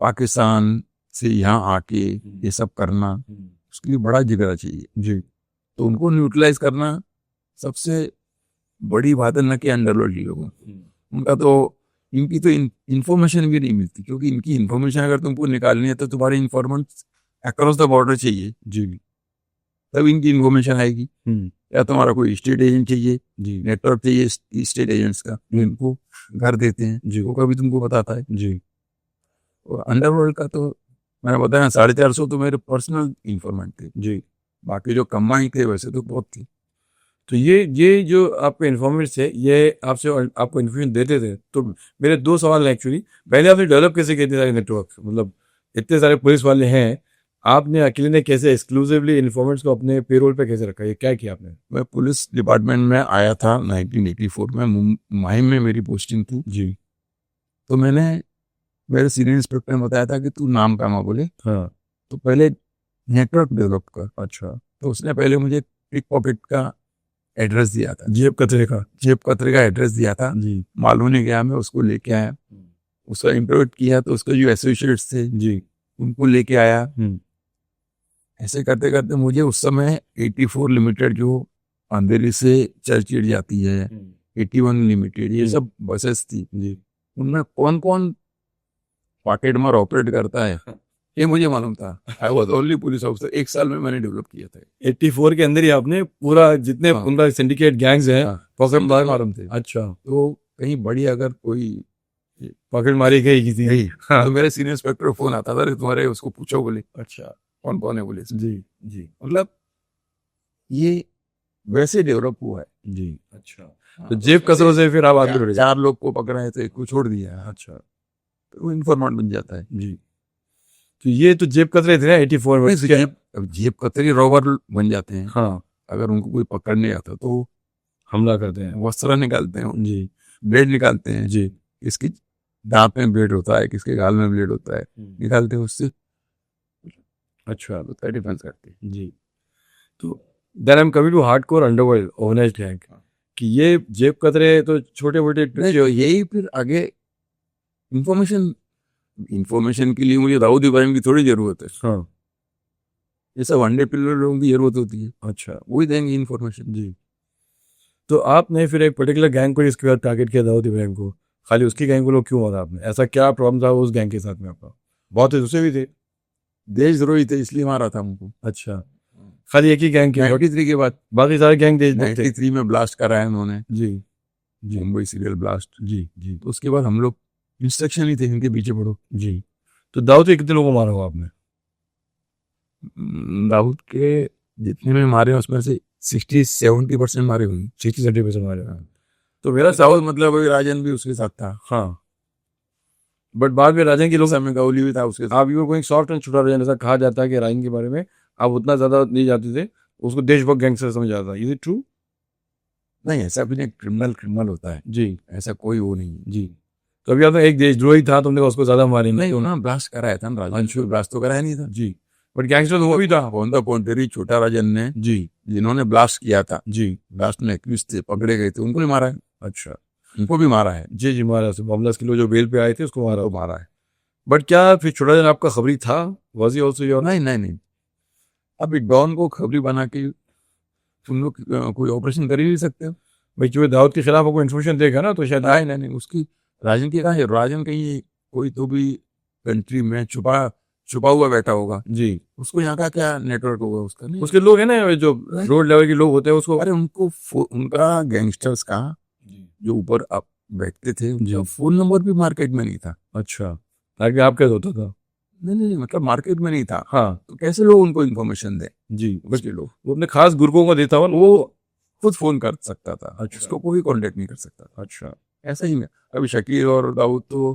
पाकिस्तान से यहाँ आके ये सब करना, उसके लिए बड़ा जिगरा चाहिए। जी तो उनको न्यूट्रलाइज करना सबसे बड़ी बात है, न कि अंडरवर्ल्ड के लोगों को। उनका तो इनकी तो इंफॉर्मेशन भी नहीं मिलती, क्योंकि इनकी इंफॉर्मेशन अगर तुमको निकालनी है तो तुम्हारे इन्फॉर्मेंट्स अक्रॉस द बॉर्डर चाहिए, जी तब इनकी इंफॉर्मेशन आएगी। या तुम्हारा कोई स्टेट एजेंट चाहिए, जी नेटवर्क चाहिए स्टेट एजेंट्स का, जो इनको घर देते हैं, जी वो कभी तुमको बताता है। जी और अंडरवर्ल्ड का तो मैंने बताया 450 तो मेरे पर्सनल इंफॉर्मेंट थे, जी। बाकी जो कमाई थे वैसे तो बहुत थे। तो ये जो आपके इन्फॉर्मेंट्स थे, ये आपसे आपको इन्फॉर्मेशन देते थे, तो मेरे 2 सवाल हैं एक्चुअली। पहले आपने डेवलप कैसे किए थे सारे नेटवर्क? मतलब इतने सारे पुलिस वाले हैं, आपने अकेले ने कैसे एक्सक्लूसिवली इन्फॉर्मेंट्स को अपने पेरोल पे कैसे रखा? ये क्या किया आपने? मैं पुलिस डिपार्टमेंट में आया था 1984 में, माहिम में मेरी पोस्टिंग थी। जी तो मैंने मेरे सीनियर इंस्पेक्टर ने बताया था कि तू नाम कमा, बोले हाँ। तो पहले नेटवर्क डेवलप कर। अच्छा। तो उसने पहले मुझे पिक पॉकेट का एड्रेस दिया था, जेब कतरे का? जेब कतरे का एड्रेस दिया था। जी मालूम नहीं गया, मैं उसको लेके आया, उसका इंटरव्यू किया, तो उसके जो एसोसिएट्स थे जी उनको लेके आया। ऐसे करते करते मुझे उस समय 84 लिमिटेड जो अंधेरी से चर्चगेट जाती है, 81 लिमिटेड, ये सब बसेस थी, जी उनमें कौन कौन पॉकेट मार ऑपरेट करता है ये मुझे मालूम था। I was only police officer. 1 साल में मैंने डेवलप किया था। 84 के अंदर ही आपने पूरा जितने हाँ। उनका सिंडिकेट गैंग्स हैं पॉकेट मार मालूम थे। अच्छा, तो कहीं बड़ी अगर कोई पॉकेट मारी गई किसी नहीं, हाँ। तो मेरे सीनियर इंस्पेक्टर को फोन आता था, अरे तुम्हारे उसको पूछो, बोले अच्छा कौन कौन है, बोले जी जी मतलब ये वैसे डेवलप हुआ है। जी। अच्छा, तो जेब कतरों से फिर आप आगे बढ़े? 4 लोग को पकड़ा है तो एक को छोड़ दिया। अच्छा, तो वो इन्फॉर्मेंट बन जाता है। जी। तो ये तो जेब कतरे थे ना 84 में? जेब कतरी रॉबर बन जाते हैं। हाँ, अगर उनको कोई पकड़ने आता तो हमला करते हैं, वस्त्र निकालते हैं जी, ब्लेड निकालते हैं जी। किसकी दांत में ब्लेड होता है, किसके गाल में ब्लेड होता है, निकालते हैं, उससे अच्छा होता है, डिफेंस करते हैं। जी। तो then I am coming to hardcore underworld organised gang कि ये जेब कतरे तो छोटे मोटे नहीं, जो यही फिर आगे इंफॉर्मेशन के लिए मुझे दाऊद इब्राहिम की थोड़ी जरूरत है। हाँ ये सब अंडे पिल्लर लोगों की जरूरत होती है, अच्छा वही देंगे इन्फॉर्मेशन। जी। तो आपने फिर एक पर्टिकुलर गैंग को इसके बाद टारगेट किया दाऊद इब्राहिम को, खाली उसकी गैंग को लोग क्यों मारा आपने? ऐसा क्या प्रॉब्लम था उस गैंग के साथ में आपका? बहुत से दूसरे भी थे। देशद्रोही थे इसलिए मारा था हमको। अच्छा, खाली एक ही गैंग के? 93 के बाद, बाकी सारे गैंग देशभक्त थे? 93 में ब्लास्ट कराया उन्होंने, जी जी मुंबई सीरियल ब्लास्ट। जी जी तो उसके बाद हम लोग इंस्ट्रक्शन ही थे इनके पीछे पड़ो। जी। तो दाऊद के कितने लोगों को मारा हो आपने? दाऊद के जितने में मारे हैं उसमें से 60-70% मारे हुए। 60-70% मारे। तो मेरा दाऊद सवाल, मतलब वही राजन भी उसके साथ था, हाँ, बट बाद में राजन के लोग, समय गौली भी था उसके साथ। आप यू गोइंग सॉफ्ट एंड छोटा राजन, ऐसा कहा जाता है कि राजन के बारे में आप उतना ज्यादा नहीं जाते थे, उसको देशभक्त गैंगस्टर समझ आता है। Is it true? नहीं, ऐसा भी नहीं, क्रिमिनल होता है, जी ऐसा कोई वो नहीं है। जी। तो अभी आपने एक देशद्रोही था, तुमने कहा उसको ज्यादा मारे नहीं, उन्होंने ब्लास्ट कराया था ना, राजन को ब्लास्ट तो कराया नहीं था। जी, बट गैंगस्टर तो वो भी था। ऑन द कॉन्ट्री छोटा राजन ने, जी जिन्होंने ब्लास्ट किया था, जी। ब्लास्ट में एक्यूज थे, पकड़े गए थे, उनको भी मारा है, अच्छा, उनको भी मारा है, जी जी, मारा से मामला के लोग जो बेल पे आए थे उसको मारा। तो मारा है। बट क्या फिर छोटा राजन आपका खबरी था? Was he also your? नहीं नहीं नहीं, अभी डॉन को खबरी बना के तुम लोग कोई ऑपरेशन कर ही नहीं सकते हो। भाई क्योंकि दाऊद के खिलाफ आपको इन्फॉर्मेशन देगा ना, तो शायद। नहीं नहीं नहीं, उसकी राजन की कहा है, राजन कहीं कोई तो भी कंट्री में छुपा हुआ बैठा होगा, जी, उसको यहाँ का क्या नेटवर्क होगा उसका? नहीं, उसके लोग हैं ना जो रोड लेवल के लोग होते हैं उसको। अरे उनको उनका गैंगस्टर्स का जो ऊपर अब बैठते थे, उनका फोन नंबर भी मार्केट में नहीं था। अच्छा, ताकि आप कैसे होता था? नहीं नहीं, मतलब मार्केट में नहीं था, हाँ तो कैसे लोग उनको इन्फॉर्मेशन दें? जी, बस उसके लोग वो अपने खास ग्रुपों को देता हुआ वो खुद फोन कर सकता था, अच्छा। उसको कोई कांटेक्ट नहीं कर सकता था। अच्छा ऐसा ही है, अभी शकील और दाऊद तो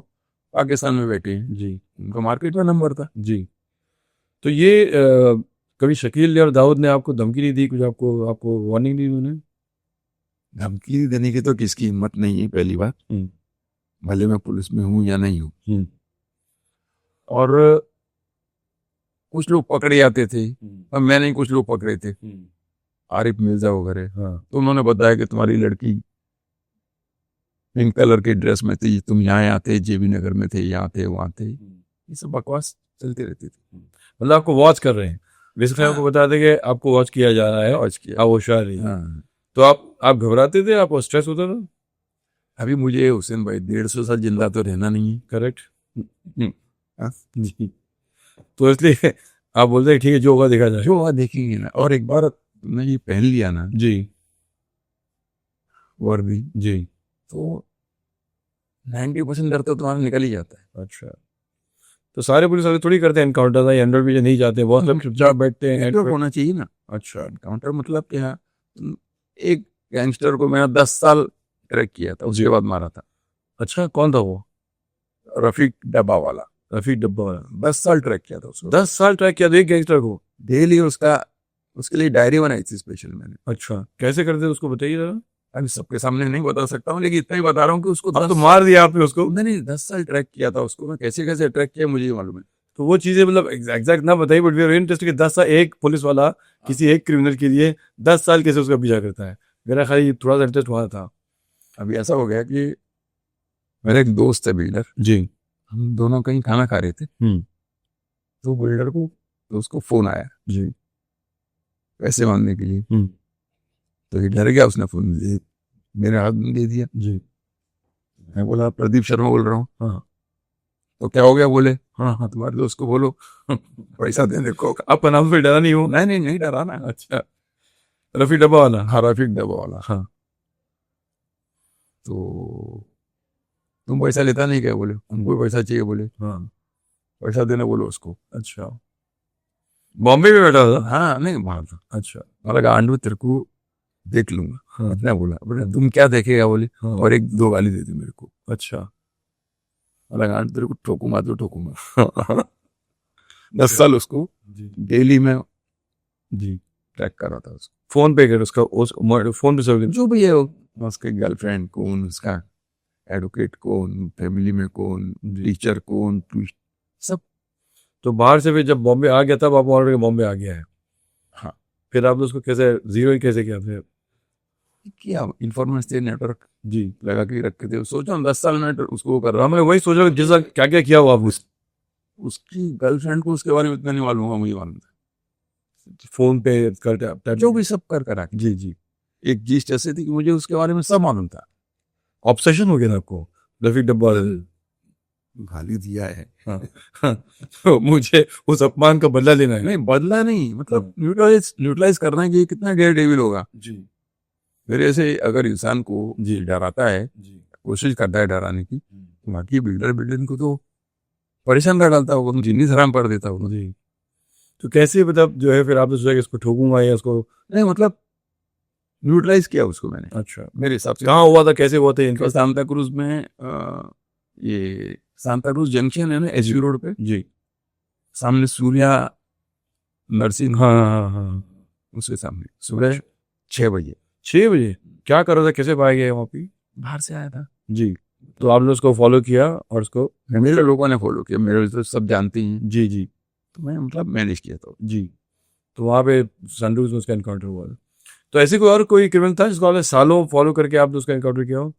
पाकिस्तान में बैठे हैं, जी उनका मार्केट में नंबर था। जी। तो ये कभी शकील और दाऊद ने आपको धमकी नहीं दी, कुछ आपको वार्निंग दी उन्होंने? धमकी देने की तो किसकी हिम्मत नहीं है, पहली बात, भले मैं पुलिस में हूँ या नहीं हूँ। और कुछ लोग पकड़े जाते थे, और मैंने ही कुछ लोग पकड़े थे, आरिफ मिर्जा वगैरह। हाँ, तो उन्होंने बताया कि तुम्हारी लड़की पिंक कलर के ड्रेस में थी, तुम यहाँ थे, जेबी नगर में थे, यहाँ थे, वहां थे, ये सब बकवास चलती रहती थी। मतलब आपको वॉच कर रहे हैं बेसिकली, आपको बता दें कि आपको वॉच किया जा रहा है। वॉच किया। आप होशियार रहिए। हाँ, तो आप घबराते थे, आपको स्ट्रेस होता था? अभी मुझे हुसैन भाई 150 साल जिंदा तो रहना नहीं है। करेक्ट हाँ? जी। तो इसलिए आप बोलते हैं ठीक है, जो होगा देखा जाए। जो हुआ देखेंगे ना। और एक बार तुमने ये पहन लिया ना जी वर्दी, जी। तो 90% डर तो तुम्हारा निकल ही जाता है। अच्छा, तो सारे पुलिस वाले थोड़ी करते हैं एनकाउंटर, या एंड्रॉइड पे नहीं जाते, बहुत लोग चुपचाप बैठते हैं। नेटवर्क होना चाहिए ना। अच्छा काउंटर मतलब क्या, एक गैंगस्टर को मैंने 10 साल ट्रैक किया था, उसके बाद मारा था। अच्छा, कौन था वो? रफीक डब्बा वाला, रफीक डब्बा वाला? 10 साल ट्रैक किया था उसको। 10 साल ट्रैक किया था एक गैंगस्टर को? डेली उसके लिए डायरी बनाई थी स्पेशल मैंने। अच्छा, कैसे करते थे उसको बताइए जरा। अभी सबके सामने नहीं बता सकता हूँ, लेकिन इतना ही बता रहा हूँ कि उसको अब तो मार दिया आपने उसको। नहीं 10 साल ट्रैक किया था उसको, मैं कैसे कैसे ट्रैक किया मुझे ही मालूम है। तो वो चीजें मतलब एग्जैक्ट ना बताइए, बट वी आर इंटरेस्टेड कि 10 साल एक पुलिस वाला किसी एक क्रिमिनल के लिए 10 साल कैसे उसका पीछा करता है। मेरा खाली थोड़ा सा इंटरेस्ट हुआ था। अभी ऐसा हो गया कि मेरा एक दोस्त है बिल्डर जी, हम दोनों कहीं खाना खा रहे थे, तो बिल्डर को तो उसको फोन आया जी, पैसे मांगने के लिए। तो ये डर गया, उसने फोन मेरे हाथ में दे दिया जी। मैं बोला प्रदीप शर्मा बोल रहा हूँ। हाँ तो क्या हो गया? बोले हाँ हाँ। तुम्हारे दोस्त को बोलो पैसा देने को। आपका नाम फिर डरा नहीं हो? नहीं डरा ना। अच्छा, रफी डब्बा वाला? हाँ, रफीक डब्बा वाला। हाँ। तो तुम पैसा लेता नहीं क्या? बोले हमको पैसा चाहिए। बोले हाँ। पैसा देने बोलो उसको। अच्छा, बॉम्बे में बैठा था? हाँ, नहीं बाहर था। अच्छा। मैं लगा आंडू तेरे को देख लूंगा। हाँ इतना बोला। बोले तुम क्या देखेगा? बोले हाँ। और 1-2 गाली दे दी मेरे को। अच्छा। मैं लगा आंडू तेरे को ठोकूंगा तो ठोकूंगा। 10 साल उसको जी डेली में जी। ट्रैक कर रहा था उसको। फोन पे कर उसका, उस फोन पे सर्विस। जो भी है उसके गर्लफ्रेंड कौन, उसका एडवोकेट कौन, फैमिली में कौन, टीचर कौन, सब। तो बाहर से फिर जब बॉम्बे आ गया तब आप ऑर्डर के बॉम्बे आ गया है? हाँ। फिर आपने उसको कैसे जीरो ही कैसे किया फिर? किया इन्फॉर्मेशन थे, नेटवर्क जी लगा के रखे थे। सोचो 10 साल में उसको कर रहा मैं वही सोच रहा हूँ जैसा क्या क्या किया हुआ आप उसकी गर्लफ्रेंड को उसके बारे में इतना नहीं मालूम होगा, मुझे मालूम था। फोन पे करते जो भी सब कर करा के। जी जी एक चीज ऐसी थी कि मुझे उसके बारे में सब मालूम था। ऑब्सेशन हो गया था आपको रफीक डब्बा गाली दिया है। हाँ हाँ, तो मुझे उस अपमान का बदला लेना है नहीं, बदला नहीं, मतलब न्यूट्रलाइज करना कि ये कितना डेयर डेविल होगा। जी फिर ऐसे अगर इंसान को जी डराता है, जी कोशिश करता है डराने की, बाकी बिल्डर को तो परेशान कर डालता होगा, जिंदगी हराम कर देता होगा। जी तो कैसे मतलब जो है फिर आपने सोचा कि इसको ठोकूंगा या इसको नहीं, मतलब न्यूट्रलाइज किया उसको मैंने अच्छा मेरे हिसाब से। कहाँ हुआ था कैसे हुआ था इनका सांता क्रूज में ये सांता क्रूज जंक्शन है ना, एसयू रोड पे, जी सामने सूर्या नर्सिंग, हाँ हाँ हाँ उसके सामने सुबह 6 बजे 6 बजे क्या कर रहा था कैसे पाया गया वहाँ पे बाहर से आया था। जी तो आपने उसको फॉलो किया और उसको मेरे लोगों ने फॉलो किया, मेरे तो सब जानते ही हैं, जी जी तो मैं मतलब मैनेज किया था। जी तो वहाँ पे सनरूफ में उसका एनकाउंटर हुआ था। तो ऐसे कोई और कोई क्रिमिनल था जिसको आपने सालों फॉलो करके आपने उसका एनकाउंटर किया हो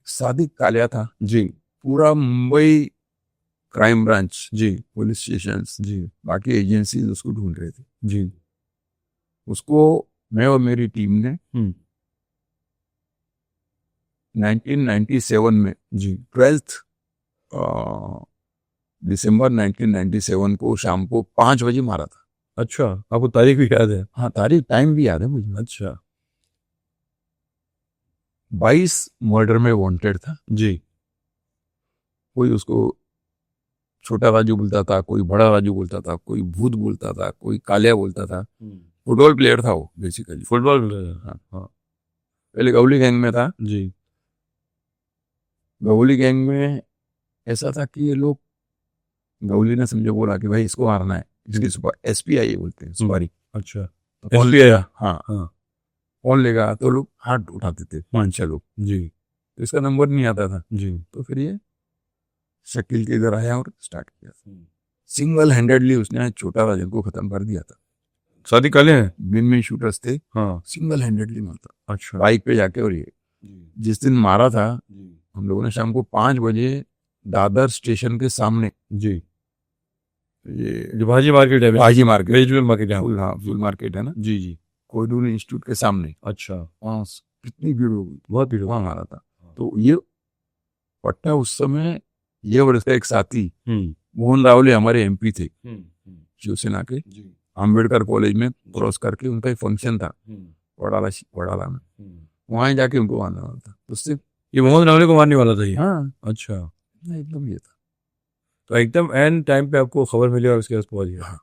सादिक कालिया था, जी पूरा मुंबई क्राइम ब्रांच, जी पुलिस स्टेशन, जी बाकी एजेंसी उसको ढूंढ रहे थे। जी उसको मैं और मेरी टीम ने 1997 में जी 12 दिसंबर 1997 को शाम को 5 बजे मारा था। अच्छा आपको तारीख भी याद है हाँ, तारीख टाइम भी याद है मुझे। अच्छा 22 मर्डर में वांटेड था। जी कोई उसको छोटा राजू बोलता था, कोई बड़ा राजू बोलता था, कोई भूत बोलता था, कोई कालिया बोलता था। फुटबॉल प्लेयर था वो बेसिकली। फुटबॉल हाँ हाँ पहले गौली गैंग में था। जी गौली गैंग में ऐसा था कि ये लोग, गौली ने समझे बोला कि भाई इसको मारना है, इसकी SPI बोलते हैं, सुपारी। अच्छा तो कौन SPI हाँ हाँ कौन लेगा, तो लोग हाथ उठाते थे 5-6 लोग, जी तो इसका नंबर नहीं आता था। जी तो फिर ये शकील के इधर आया और स्टार्ट किया। सिंगल हैंडेडली उसने छोटा राजन को खत्म कर दिया था। शादी काले हैं बिन में शूटर्स थे, हाँ सिंगल हैंडेडली मारता अच्छा बाइक पे जाके। और ये जिस दिन मारा था, हम लोगों ने शाम को 5 बजे दादर स्टेशन के सामने, जी ये जो भाजी मार्केट है भाजी मार्केट, वेजिटेबल मार्केट है फुल, हाँ फुल मार्केट है ना, जी जी कोहिनूर इंस्टीट्यूट के सामने, अच्छा वहाँ कितनी भीड़ होगी, बहुत भीड़ वहाँ मारा था। तो ये पट्टा उस समय, ये और इसका एक साथी मोहन रावले हमारे MP थे शिवसेना के। जी अम्बेडकर कॉलेज में क्रॉस करके उनका एक फंक्शन था वडाला में, वहाँ जाके उनको मारना वाला था। तो उससे ये मोहम्मद नवले को मारने वाला था ये हाँ अच्छा एकदम ये था। तो एकदम एंड टाइम पे आपको खबर मिली और उसके पास पहुंच गया हाँ।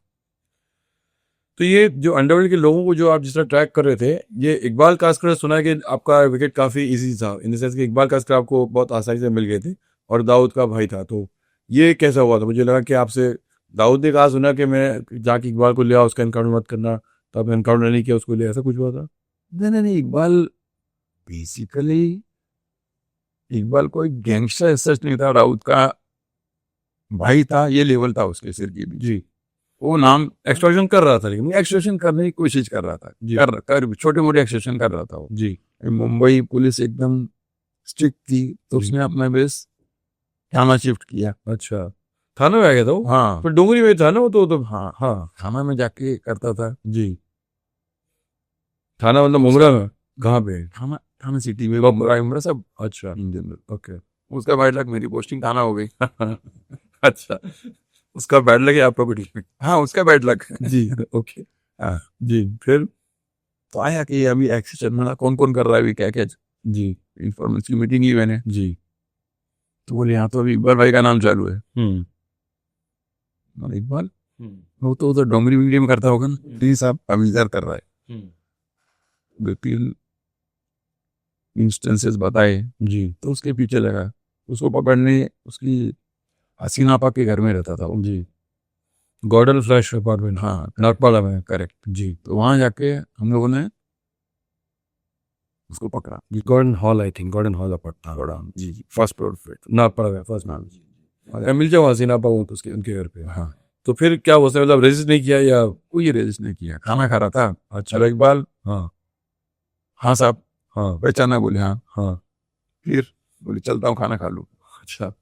तो ये जो अंडरवर्ल्ड के लोगों को जो आप जिस तरह ट्रैक कर रहे थे, ये इकबाल कास्कर सुना है कि आपका विकेट काफी इजी था इन द सेंस कि इकबाल कास्कर आपको बहुत आसानी से मिल गए थे और दाऊद का भाई था। तो ये कैसा हुआ था? मुझे लगा कि आपसे दाऊद ने कहा सुना कि मैं जाके इकबाल को ले आओ, उसका एनकाउंटर मत करना, तो आपने एनकाउंटर नहीं किया उसको ले, ऐसा कुछ हुआ था? नहीं, इकबाल बेसिकली, इकबाल कोई गैंगस्टर सच नहीं था, राउत का भाई था, ये लेवल था उसके सिर की भी। जी वो नाम एक्सटॉर्शन कर रहा था लेकिन एक्सटेंशन करने की कोशिश कर रहा था, जी। कर छोटे मोटे एक्सटेंशन कर रहा था वो। जी मुंबई पुलिस एकदम स्ट्रिक्ट थी, तो जी। उसने अपना बेस थाना शिफ्ट किया। अच्छा थाना में आ गया था वो? हाँ पर डोंगरी में था ना वो तो हाँ हाँ थाना में जाके करता था। जी थाना मतलब मुमरा में कहाँ पे? थाना सिटी में मुमरा सब अच्छा इन जनरल। ओके उसका बैड लक मेरी पोस्टिंग थाना हो गई। अच्छा उसका बैड लगे आपका कुछ हाँ उसका बैड लक। जी ओके हाँ जी फिर तो आया कि अभी एक्सेशन में कौन कौन कर रहा है, अभी क्या क्या जी इंफॉर्मेशन की मीटिंग की मैंने। जी तो बोले यहाँ तो अभी इकबाल भाई का नाम चालू है। मैंने, इकबाल वो तो उधर डोंगरी मीडिया में करता होगा ना, जी साहब अभी इधर कर रहा है। 2-3 इंस्टेंसेस बताए, जी तो उसके पीछे लगा, उसको पकड़ने उसकी हसीना आपा के घर में रहता था वो। जी गॉर्डन फ्लैश अपार्टमेंट हाँ नागपाड़ा में करेक्ट। जी तो वहां जाके हम लोगों ने उसको पकड़ा। Gordon Hall I think Gordon Hall apartment G first floor पे। नागपाड़ा में फर्स्ट हाँ मैं मिल जाऊँ हसीना पाऊँ तो उसके उनके घर पे। हाँ तो फिर क्या उसने मतलब रजिस्ट नहीं किया या? कोई रेजिस्ट नहीं किया, खाना खा रहा था। अच्छा चलो इकबाल, हाँ हाँ साहब, हाँ पहचाना? बोले हाँ। हाँ फिर बोले चलता हूँ खाना खा लूँ। अच्छा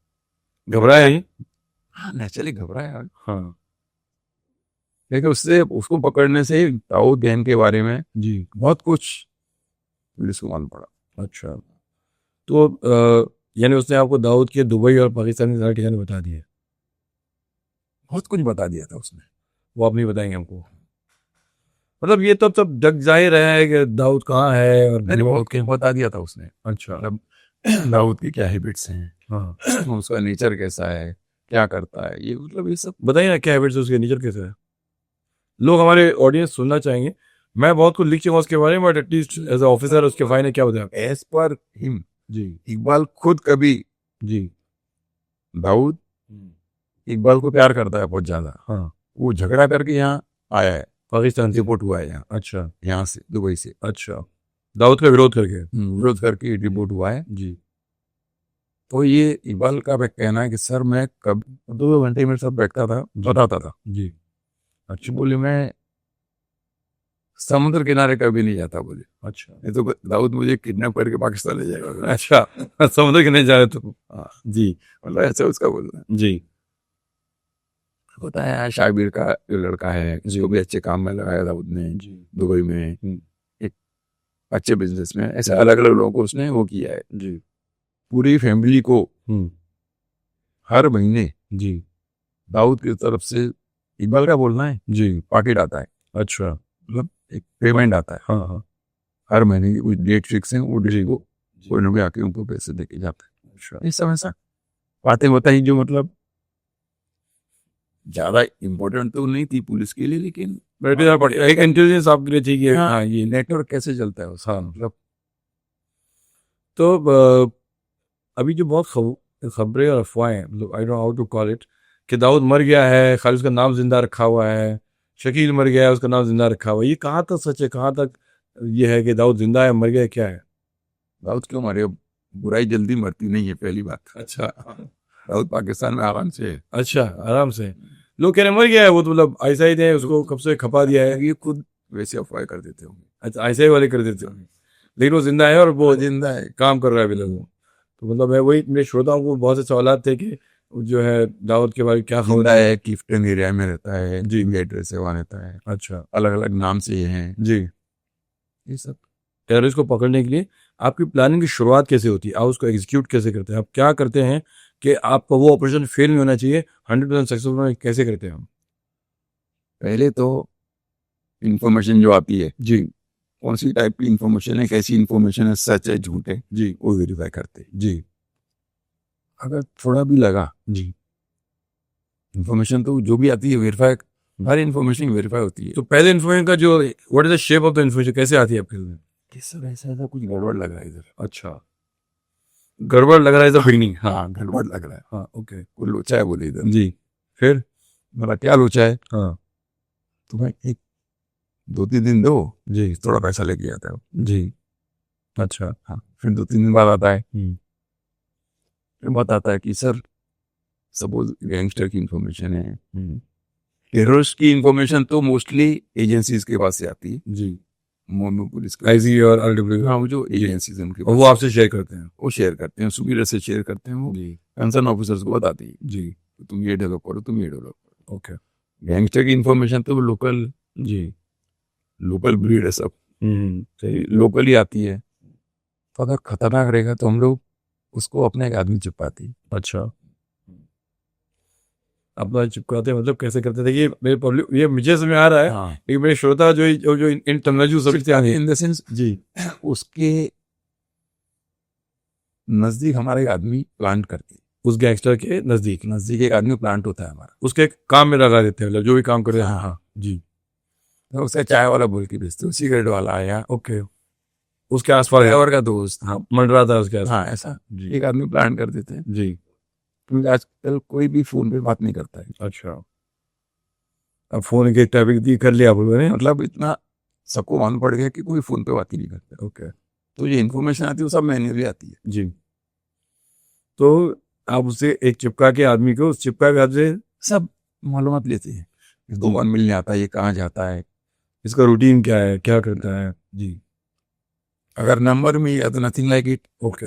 घबराया ही? हाँ नेचुरली घबराया। हाँ लेकिन उससे उसको पकड़ने से दाऊद गैंग के बारे में जी। बहुत कुछ पुलिस को मालूम पड़ा। अच्छा, तो यानी उसने आपको दाऊद के दुबई और पाकिस्तान के सारे ठिकाने बता दिए? बहुत कुछ बता दिया था उसने। वो आप नहीं बताएंगे हमको? मतलब ये तो सब जग जाहिर है कि दाऊद कहाँ है और मैंने बहुत कुछ बता दिया था उसने। अच्छा। मतलब दाऊद की क्या हैबिट्स हैं, हाँ, उसका नेचर कैसा है, क्या करता है, ये मतलब ये सब। बताइए ना क्या हैबिट्स है उसके, नेचर कैसे है? लोग, हमारे ऑडियंस सुनना चाहेंगे। मैं बहुत कुछ लिख चुका हूँ उसके बारे में, but at least as a officer उसके भाई ने क्या बताया? एज पर हिम, जी। इकबाल खुद कभी, जी। दाऊद इकबाल को प्यार करता है बहुत ज्यादा। हाँ। वो झगड़ा करके यहाँ आया है, पाकिस्तान से? रिपोर्ट हुआ है यहाँ, अच्छा। यहाँ से दुबई से अच्छा, दाऊद का विरोध करके? विरोध करके रिपोर्ट हुआ है। जी। तो ये इकबाल का कहना है कि सर मैं कब 2 घंटे मेरे साथ बैठता था, बताता था। जी। अच्छा, बोले मैं समुद्र किनारे कभी नहीं जाता, बोले अच्छा। नहीं तो दाऊद मुझे किडनैप करके पाकिस्तान ले जाएगा। अच्छा, समुद्र के नहीं जा रहे तो? हाँ, जी। मतलब ऐसा उसका बोलना है। जी। होता है शाबिर का जो लड़का है, जो भी अच्छे काम में लगाया दाऊद ने जी। दुबई में, एक अच्छे बिजनेस में, ऐसे अलग अलग लोगों को उसने वो किया है। जी। पूरी फैमिली को हर महीने जी। दाऊद की तरफ से, इकबाल का बोलना है, जी। पाकिट आता है, अच्छा। मतलब एक पेमेंट आता है हाँ हाँ। हर महीने की, कुछ डेट फिक्स है, वो डेट जी। को कोई ना कोई आके उनको पैसे देके जाता है। अच्छा। इस समय ऐसा बातें बताई जो मतलब ज्यादा इम्पोर्टेंट तो नहीं थी पुलिस के लिए, लेकिन एक इंटेलिजेंस आपके लिए चाहिए। हाँ, ये नेटवर्क कैसे चलता है उसका, मतलब तो अभी जो बहुत खबरें और अफवाहें हैं, मतलब I don't how to call it, कि दाऊद मर गया है, खाली उसका नाम जिंदा रखा हुआ है, शकील मर गया है, उसका नाम जिंदा रखा हुआ है, ये कहाँ तक सच है? कहाँ तक ये है कि दाऊद जिंदा है, मर गया है, क्या है? दाऊद क्यों मारे? बुराई जल्दी मरती नहीं है, पहली बात। अच्छा। दाऊद पाकिस्तान में आराम से है। अच्छा, आराम से। लोग कह रहे हैं मर गया है वो, तो मतलब आईएसआई ने उसको कब से खपा दिया है। ये खुद वैसे अफवाह कर देते होंगे। अच्छा, आईएसआई वाले कर देते हैं, लेकिन वो जिंदा है और वो जिंदा है। काम कर रहा है अभी लोगों। तो मतलब मैं वही, मेरे श्रोताओं को बहुत से सवाल थे कि जो है दाऊद के बारे में क्या खबर जिंदा है, किफ्टन एरिया में रहता है, जी। एड्रेस से वहाँ रहता है, अच्छा। अलग अलग नाम से ये हैं, जी। ये सब। टेररिस्ट को पकड़ने के लिए आपकी प्लानिंग की शुरुआत कैसे होती है? आप उसको एग्जीक्यूट कैसे करते हैं? आप क्या करते हैं कि आपका वो ऑपरेशन फेल नहीं होना चाहिए, 100% सक्सेसफुल होना, कैसे करते हैं हम? पहले तो इंफॉर्मेशन जो आती है, जी। कौन सी टाइप की इंफॉर्मेशन है, कैसी इंफॉर्मेशन है, सच है झूठ है, जी। वो वेरीफाई करते हैं। जी। अगर थोड़ा भी लगा, जी। इंफॉर्मेशन तो जो भी आती है वेरीफाई, हर इंफॉर्मेशन वेरीफाई होती है। तो पहले इन्फॉर्मेशन का जो, what is the shape of the information, कैसे आती है आपके लिए? सर ऐसा ऐसा कुछ गड़बड़ लग रहा है इधर। अच्छा, गड़बड़ लग रहा है तो नहीं? हाँ, गड़बड़ लग रहा है, हाँ, ओके। कोई लोचा है बोले इधर। जी। फिर? मेरा क्या लोचा है? हाँ। तो भाई एक 2-3 दिन दो, जी। थोड़ा पैसा लेके आता है वो। जी। अच्छा। हाँ, फिर 2-3 दिन बाद आता है, हम्म। फिर बताता है कि सर सपोज गैंगस्टर की इंफॉर्मेशन है, हम्म। टेररिस्ट की इंफॉर्मेशन तो मोस्टली एजेंसीज के पास से आती है, जी। मुंबई पुलिस के। आईजी और आरडब्ल्यू, हाँ, वो जो एजेंसीज उनके और वो पास आपसे शेयर करते हैं? वो शेयर करते हैं, सुपीरियर से शेयर करते हैं, वो जी। कंसर्न ऑफिसर्स को बताती है, जी। तुम ये डेवलप करो, तुम ये डेवलप करो। ओके। गैंगस्टर की इंफॉर्मेशन तो लोकल, जी। लोकल ब्रीड है सब, सही। लोकल ही आती है। तो अगर खतरनाक रहेगा तो हम लोग उसको अपने एक आदमी चिपकाती है। अच्छा, अपना चिपकाते हैं, मतलब कैसे करते थे? ये मेरे पब्लिक, ये मुझे समझ में आ रहा है, हाँ, लेकिन मेरे श्रोता जो इन टर्मिनोलॉजी समझते हैं। इन द सेंस जी। उसके नजदीक हमारा एक आदमी प्लांट करती है, उस गैंगस्टर के नजदीक नजदीक एक आदमी प्लांट होता है हमारा, उसके काम में लगा देते हैं, मतलब जो भी काम कर रहे हैं। हाँ हाँ, जी। तो उसका चाय वाला बोल के बेचते हो, सिगरेट वाला आया, ओके। उसके आसपास ड्राइवर का दोस्त, हाँ, मंडरा था उसके आसपास। हाँ, ऐसा जी। एक आदमी प्लान कर देते हैं, जी। क्योंकि आजकल कोई भी फोन पे बात नहीं करता है। अच्छा, अब फोन की टैपिंग दी कर लिया आप लोगों ने? मतलब इतना सबको मालूम पड़ गया कि कोई फोन पे बात ही नहीं करता। ओके। तो ये इन्फॉर्मेशन आती है वो सब मैन्युअली आती है। जी। तो आप उससे एक चिपका के आदमी को, उस चिपका के आदमी से सब मालूमात लेते हैं, दुकान मिलने आता है, ये कहाँ जाता है, इसका रूटीन क्या है, क्या करता है। जी। अगर नंबर में या तो नथिंग लाइक इट, ओके।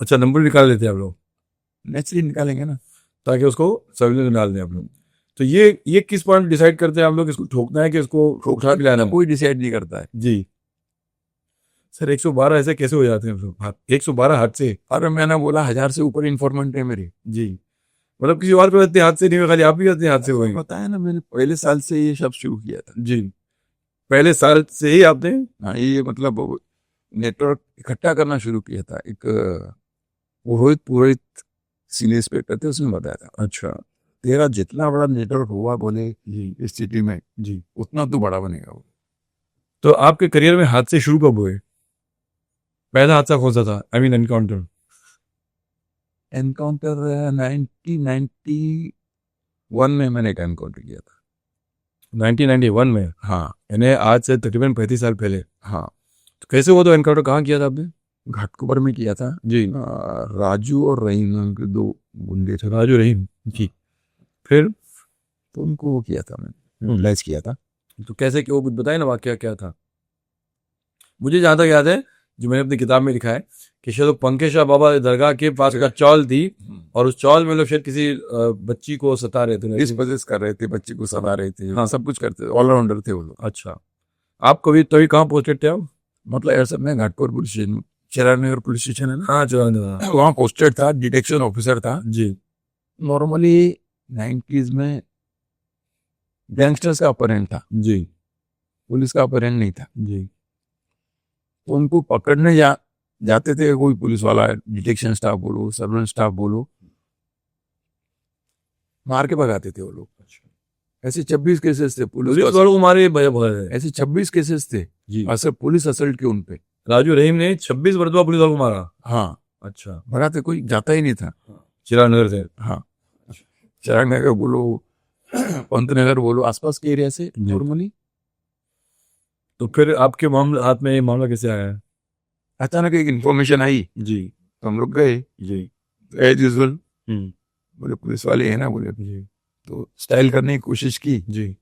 अच्छा, नंबर निकाल लेते हैं आप लोग, नेचुरली निकालेंगे ना। ताकि उसको सर्विलेंस में डाल दें आप लोग। तो ये किस पॉइंट डिसाइड करते हैं आप लोग, इसको ठोकना है कि इसको उठा के लाना है? कोई डिसाइड नहीं करता है। जी सर 112 ऐसे कैसे हो जाते हैं फिर? 112 हाथ से? अरे मैंने बोला 1000 से ऊपर इन्फॉर्मेंट है मेरी। जी मतलब किसी और को इतने हाथ से नहीं हुए, खाली आप ही इतने हाथ से हुए? बताया ना, मैंने पहले साल से ये सब शुरू किया था। जी पहले साल से ही आपने? हाँ, ये मतलब नेटवर्क इकट्ठा करना शुरू किया था। एक पुरोहित पुरोहित सीनियर इंस्पेक्टर थे, उसने बताया था। अच्छा तेरा जितना बड़ा नेटवर्क हुआ बोले जी इस सिटी में, जी। उतना तू बड़ा बनेगा वो। तो आपके करियर में हादसे शुरू कब हुए? पहला हादसा कौन सा था? I mean encounter. एनकाउंटर 1991 में मैंने एक एनकाउंटर किया था। 1991 में? हाँ यानी आज से तकरीबन 35 साल पहले। हाँ। तो कैसे हुआ? तो एनकाउंटर कहाँ किया था आपने? घाटकोपर में किया था। जी राजू और रहीम नाम के दो गुंडे थे। राजू रहीम जी। फिर? तो उनको वो किया था, मैंने यूटिलाइज किया था। तो कैसे कि वो कुछ बताए ना, वाकया क्या था? मुझे जहाँ तक याद है, जो मैंने अपनी किताब में लिखा है कि शायद पंखे शाह बाबा दरगाह के पास का चौल थी और उस चौल में लोग शायद किसी बच्ची को सता रहे थे, इस वजह से कर रहे थे, बच्चे को सता रहे थे। हाँ, सब कुछ करते थे, ऑलराउंडर थे वो लोग। अच्छा आप कभी तभी कहाँ पोस्टेड थे आप? मतलब ऐसा, मैं Ghatkopar police station, Chiranagar police station है ना, हाँ चौरानगर, वहाँ पोस्टेड था, डिटेक्शन ऑफिसर था। जी। नॉर्मली 90s में गैंगस्टर्स का अपहरण था, जी पुलिस का अपहरण नहीं था। जी। तो उनको पकड़ने जाते थे कोई पुलिस वाला, डिटेक्शन स्टाफ बोलो, सर्वेलेंस स्टाफ बोलो, मार के भगाते थे वो लोग। ऐसे 26 केसेस थे पुलिस वालों को मारे भगाए? ऐसे 26 केसेस थे जी। असर पुलिस असल्ट के उनपे। राजू रहीम ने 26 मरतबा पुलिस वालों को मारा? हाँ, अच्छा। भगाते, कोई जाता ही नहीं था। चिरानगर से? हाँ, चिरानगर बोलो, पंतनगर बोलो, आसपास के एरिया से नॉर्मली। तो फिर आपके मामले हाथ में ये मामला कैसे आया है? अचानक एक इन्फॉर्मेशन आई, जी तो हम लोग गए जी। As usual. हम्म बोले पुलिस वाले हैं ना, बोले। जी तो स्टाइल करने की कोशिश की, जी।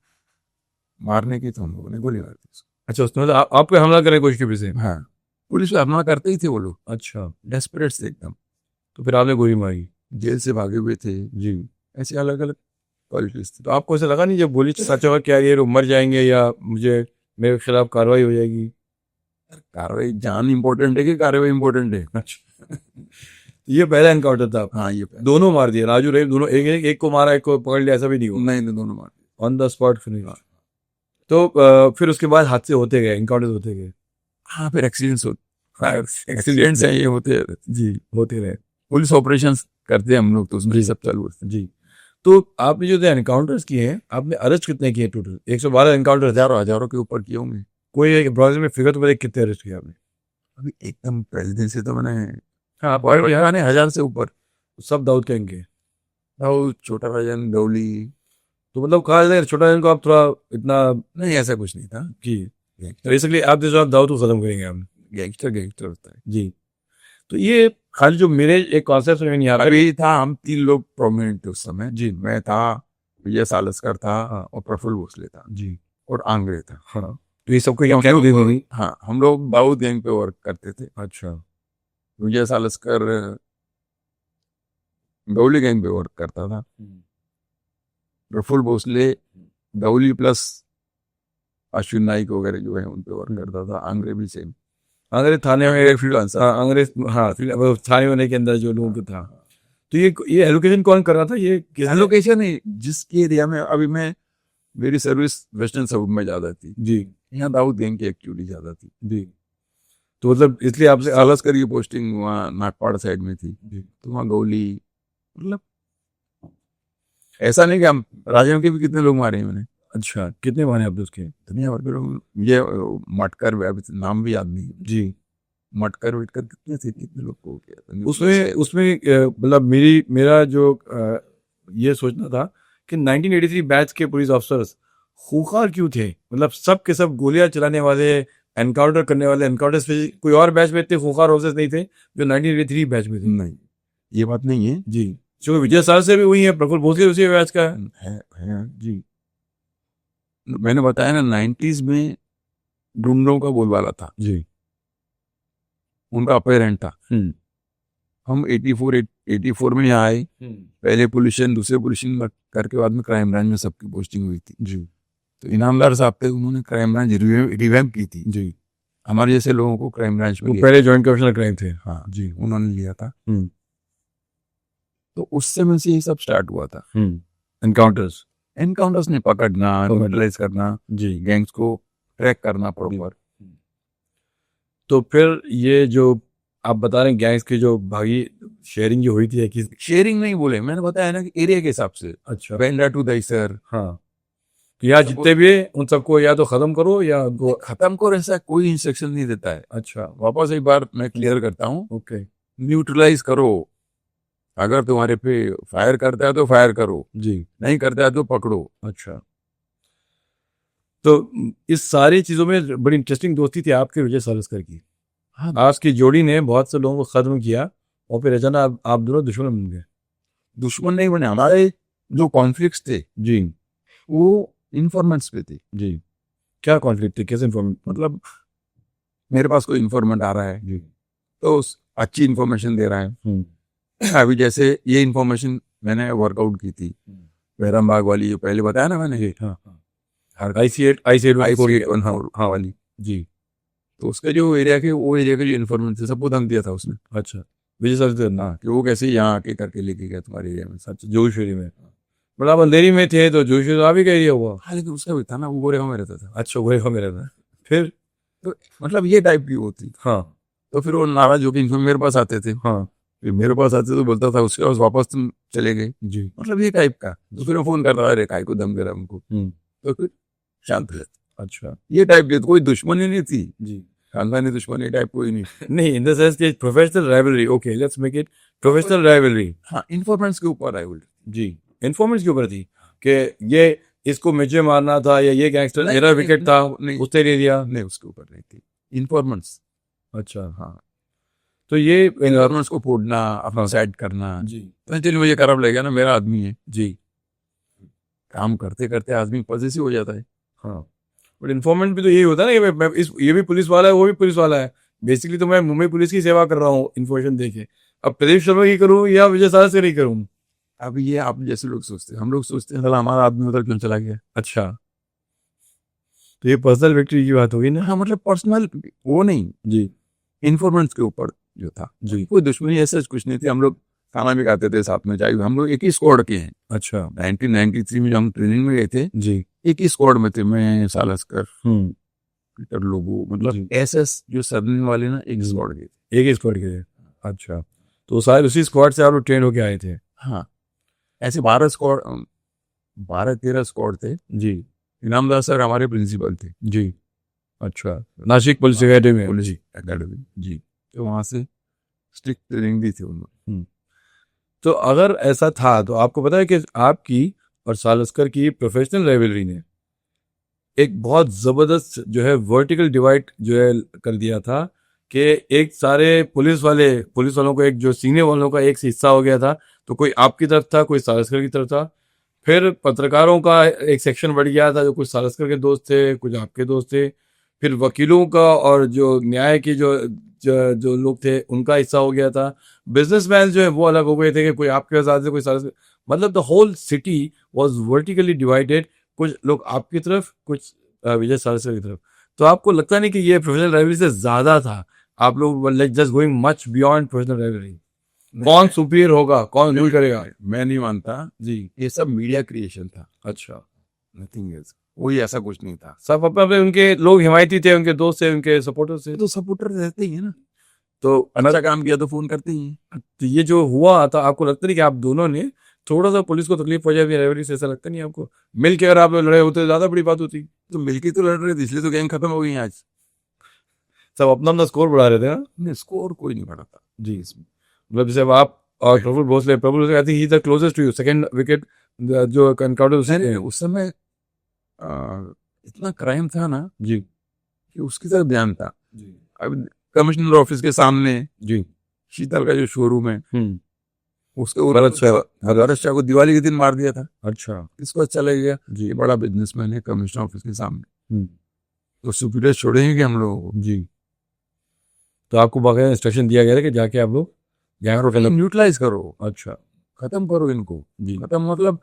मारने की, तो हम लोगों ने गोली मार दी उसको। अच्छा उसने मतलब आप पे हमला करने की कोशिश की फिर से? हाँ, पुलिस पे हमला करते ही थे वो लोग, अच्छा। डेस्परेट थे एकदम। तो फिर आपने गोली मारी? जेल से भागे हुए थे, जी। ऐसे अलग अलग क्वालिटीज थे। तो आपको ऐसा लगा नहीं जब गोली सच होगा क्या ये लोग मर जाएंगे या मुझे मेरे खिलाफ कार्रवाई हो जाएगी? कार्रवाई, जान इंपॉर्टेंट है कि कार्रवाई इंपॉर्टेंट है? अच्छा ये पहला एनकाउंटर था? हाँ, ये दोनों मार दिए राजू रहीम? दोनों एक को मारा, एक को पकड़ लिया, ऐसा भी नहीं हुआ? नहीं, दोनों मार दिए ऑन द स्पॉट फिनिश। तो फिर उसके बाद हादसे होते गए, एनकाउंटर होते गए? हाँ, फिर एक्सीडेंट्स हैं, ये होते रहते। जी होते रहे। पुलिस ऑपरेशंस करते हैं हम लोग, तो उसमें सब चालू होते हैं। जी। तो आपने जो एनकाउंटर्स किए हैं, आपने अरेस्ट कितने किए टोटल? 112 एनकाउंटर? हजारों के ऊपर किए होंगे। कोई एक ब्राउजर में फिगर तो बताइए कितने अरेस्ट किए आपने? अभी एकदम प्रेसिडेंट से तो मैंने, हाँ यहाँ ने 1000 से ऊपर। सब दाऊद गैंग के? दाऊद, छोटा भाईजान, गौली। तो मतलब कहा जाए छोटा जन को आप थोड़ा इतना नहीं, ऐसा कुछ नहीं था। जी। तो बेसिकली आप जो आप दाऊद को खत्म करेंगे आप? गैंगस्टर होता है जी। तो ये खाली जो मेरे एक कॉन्सेप्ट में नहीं आ रहा अभी था, हम 3 लोग प्रोमिनेंट थे उस समय। जी। मैं था, विजय सालस्कर था, हाँ। और प्रफुल्ल भोसले था, जी। और आंग्रे था। हाँ तो ये सबको क्या होगी? हाँ, हम लोग दाऊद गैंग पे वर्क करते थे। अच्छा। विजय सालस्कर गौली गैंग पे वर्क करता था। प्रफुल्ल भोसले गौली प्लस अश्विन नाइक वगैरह जो है उन पे वर्क करता था। आंग्रे भी सेम। अंग्रेज थाने में एक फ्रीलांसर। अंग्रेज, हाँ थाने होने के अंदर जो लोगों को था। तो ये एलोकेशन कौन कर रहा था? ये एलोकेशन है जिसके एरिया में, अभी मैं, मेरी सर्विस वेस्टर्न सब में ज्यादा थी जी। यहाँ दाऊद गैंग की एक्टिविटी ज्यादा थी जी। तो मतलब इसलिए आपसे सालस्कर की पोस्टिंग वहाँ नागपाड़ साइड में थी, जी। तो वहाँ गौली, मतलब ऐसा नहीं कि हम राजाओं के भी कितने लोग मारे हैं मैंने। अच्छा कितने मारे आपने उसके? दुनिया भर के लोग। ये मटकर, अभी नाम भी याद नहीं। जी। मटकर विटकर कितने थे, कितने लोग को किया था उसमें मतलब मेरा जो ये सोचना था कि 1983 बैच के पुलिस ऑफिसर्स खूंखार क्यों थे? मतलब सब के सब गोलियां चलाने वाले, एनकाउंटर करने वाले, एनकाउंटर से कोई और बैच में इतने खूंखार ऑफिसर्स नहीं थे जो 1983 बैच में थे? नहीं, ये बात नहीं है जी। जो विजय साल से भी वही है, प्रफुल्ल भोसले उसी बैच का है जी। मैंने बताया ना, 90s में गुंडों का बोलबाला था जी। उनका अपहरण था। हम 84 84 में यहाँ आए, पहले पोजीशन, दूसरे पोजीशन करके बाद में क्राइम ब्रांच में सबकी पोस्टिंग हुई थी जी तो इनामदार साहब थे, उन्होंने क्राइम ब्रांच रिवैम्प की थी जी। हमारे जैसे लोगों को क्राइम ब्रांच में वो लिया। पहले जॉइंट कमिश्नर क्राइम थे। हाँ जी। उन्होंने लिया था। हम्म तो उस समय से ये सब स्टार्ट हुआ था। एनकाउंटर्स ने पकड़ना, न्यूट्रलाइज करना, जी। गैंग्स को ट्रैक करना प्रॉपर। तो फिर ये जो आप बता रहे हैं गैंग्स की जो भागी शेयरिंग जो हुई थी कि शेयरिंग नहीं बोले, मैंने बताया ना कि एरिया के हिसाब से, अच्छा वेंडा टू दईसर, हाँ, कि यहाँ जितने भी है उन सबको या तो खत्म करो या उनको खत्म करो, ऐसा कोई इंस्ट्रक्शन नहीं देता है। अच्छा वापस एक बार मैं क्लियर करता हूँ, ओके न्यूट्रलाइज करो। अगर तुम्हारे पे फायर करता है तो फायर करो, जी नहीं करता है तो पकड़ो। अच्छा। तो इस सारी चीजों में बड़ी इंटरेस्टिंग दोस्ती थी आपके विजय सावरकर की। हाँ, आपकी जोड़ी ने बहुत से लोगों को खत्म किया और फिर अचानक आप दोनों दुश्मन बन गए। दुश्मन नहीं बने, हमारे जो कॉन्फ्लिक्ट्स थे जी वो इन्फॉर्मेंट्स पे थे। जी। क्या कॉन्फ्लिक्ट थे, कैसे इन्फॉर्मेंट? मतलब मेरे पास कोई इन्फॉर्मेंट आ रहा है जी तो अच्छी इन्फॉर्मेशन दे रहा है। अभी जैसे ये इन्फॉर्मेशन मैंने वर्कआउट की थी, बहराम बाग वाली जो पहले बताया ना मैंने, जी हाँ हर IC8 हाँ वाली, जी। तो उसका जो एरिया के, वो एरिया का जो इन्फॉर्मेशन सब धम दिया था उसने। अच्छा विजय सावरकर ना हाँ, कि वो कैसे यहाँ आके करके लेके गया तुम्हारे एरिया में। अच्छा जोशीरी में, बट आप अंधेरी में थे तो जोशी तो आप ही का एरिया हुआ। हाँ लेकिन उसका भी था ना, वो गोरेगांव में रहता था। अच्छा वो मेरा था फिर। तो मतलब ये टाइप की होती। हाँ तो फिर वो नाराज होकर इन्फॉर्म मेरे पास आते थे, हाँ फिर मेरे पास आते तो बोलता था उसके पास वापस तुम चले गए, जी मतलब ये टाइप का। तो फिर वो फोन करता था, अरे काय को दम दे रहा हमको, तो फिर शांत हो जाता। अच्छा ये टाइप की, तो कोई दुश्मनी नहीं थी, जी खानदानी दुश्मनी टाइप कोई नहीं। नहीं, इन द सेंस कि professional rivalry, okay let's make it professional rivalry. हाँ, इन्फॉर्मेंट्स के ऊपर आई जी इन्फॉर्मेंट्स के ऊपर थी कि ये इसको मुझे मारना था या ये गैंगस्टर मेरा विकेट था, नहीं, उस तेरे एरिया नहीं उसके ऊपर नहीं थी इन्फॉर्मेंट्स। अच्छा हाँ, तो ये इन्फॉर्मेंट्स को फोड़ना, अपना साइड करना। जी तो चलिए मुझे खराब लगेगा ना, मेरा आदमी है, जी काम करते करते आदमी पॉजिटिव हो जाता है। हाँ, बट इन्फॉर्मेंट भी तो यही होता है ना कि ये भी पुलिस वाला है वो भी पुलिस वाला है। बेसिकली तो मैं मुंबई पुलिस की सेवा कर रहा हूँ इन्फॉर्मेशन देके, अब प्रदीप शर्मा की करूँ या विजय सावरकर की करूँ? अब ये आप जैसे लोग सोचते हैं, हम लोग सोचते हैं साला हमारा आदमी उधर क्यों चला गया। अच्छा, तो ये पर्सनल विक्ट्री की बात होगी ना। हाँ, मतलब पर्सनल वो नहीं, जी इन्फॉर्मेंट्स के ऊपर जो था जी कोई दुश्मनी ऐसा कुछ नहीं थी। हम लोग खाना भी खाते थे साथ में, चाहे हम लोग एक ही स्क्वाड के हैं। अच्छा 1993 में जब हम ट्रेनिंग में गए थे, जी एक ही स्क्वाड में थे, मैं, सालस्कर, पीटर लोबो, मतलब एसएस जो सर्विंग वाले ना, एक स्क्वाड के थे। एक ही स्क्वाड के थे। अच्छा, तो सारे उसी स्क्वाड से आप लोग ट्रेन होके आए थे? हाँ, ऐसे 12-13 स्क्वाड थे। जी इनामदार सर हमारे प्रिंसिपल थे। जी अच्छा, Nashik police academy police academy जी, तो वहाँ से स्ट्रिक्ट ट्रेनिंग दी थी उन्होंने। तो अगर ऐसा था तो आपको पता है कि आपकी और सालस्कर की प्रोफेशनल राइवलरी ने एक बहुत जबरदस्त जो है वर्टिकल डिवाइड जो है कर दिया था कि एक सारे पुलिस वालों को, एक जो सीनियर वालों का एक हिस्सा हो गया था, तो कोई आपकी तरफ था, कोई सालस्कर की तरफ था। फिर पत्रकारों का एक सेक्शन बढ़ गया था, जो कुछ सालस्कर के दोस्त थे, कुछ आपके दोस्त थे। फिर वकीलों का और जो न्याय के जो लोग थे उनका हिस्सा हो गया था। बिजनेसमैन जो है वो अलग हो गए थे कि कोई आपके साथ से, कोई सालस्कर, मतलब the whole city was vertically divided. कुछ लोग आपकी तरफ, कुछ विजय सालस्कर की तरफ। तो आपको लगता नहीं कि ये प्रोफेशनल राइवलरी से ज्यादा था? आप लोग like just going much beyond professional rivalry. कौन सुपीरियर होगा, कौन रूल करेगा? मैं नहीं मानता जी, ये सब मीडिया क्रिएशन था। अच्छा, नथिंग एल्स, कोई ऐसा कुछ नहीं था। सब अपने उनके लोग हिमायती थे, उनके दोस्त थे, उनके सपोर्टर्स थे। तो सपोर्टर रहते ही है ना, तो अच्छा काम किया तो फोन करते ही हैं। तो ये जो हुआ था, आपको लगता नहीं कि आप दोनों ने थोड़ा सा पुलिस को तकलीफ पहुंचाई अपनी राइवलरी से? ऐसा लगता नहीं आपको? मिल के अगर आप लोग लड़े होते तो ज्यादा बड़ी बात होती। तो मिलके तो लड़ रहे थे, इसलिए तो गैंग खत्म हो गई आज। सब अपना स्कोर बढ़ा रहे थे ना। नहीं, स्कोर कोई नहीं बढ़ा था जी, मतलब जैसे अब आप और Praful Bhosale I think he is the closest to you, second wicket जो एनकाउंटर उस समय इतना क्राइम था ना जी कि उसकी तरफ ध्यान था। जी अब कमिश्नर ऑफिस के सामने जी शीतल का जो शोरूम है, उसके भरत शाह। भरत शाह को दिवाली के दिन मार दिया था। अच्छा किसको अच्छा लगेगा? जी, ये बड़ा बिजनेसमैन है, कमिश्नर ऑफिस के सामने, तो सुपीरियर छोड़ेंगे हम लोग जी। तो आपको बाकायदा इंस्ट्रक्शन दिया गया था कि जाके आप लोग गैंग न्यूट्रलाइज करो, अच्छा खत्म करो इनको। जी खत्म मतलब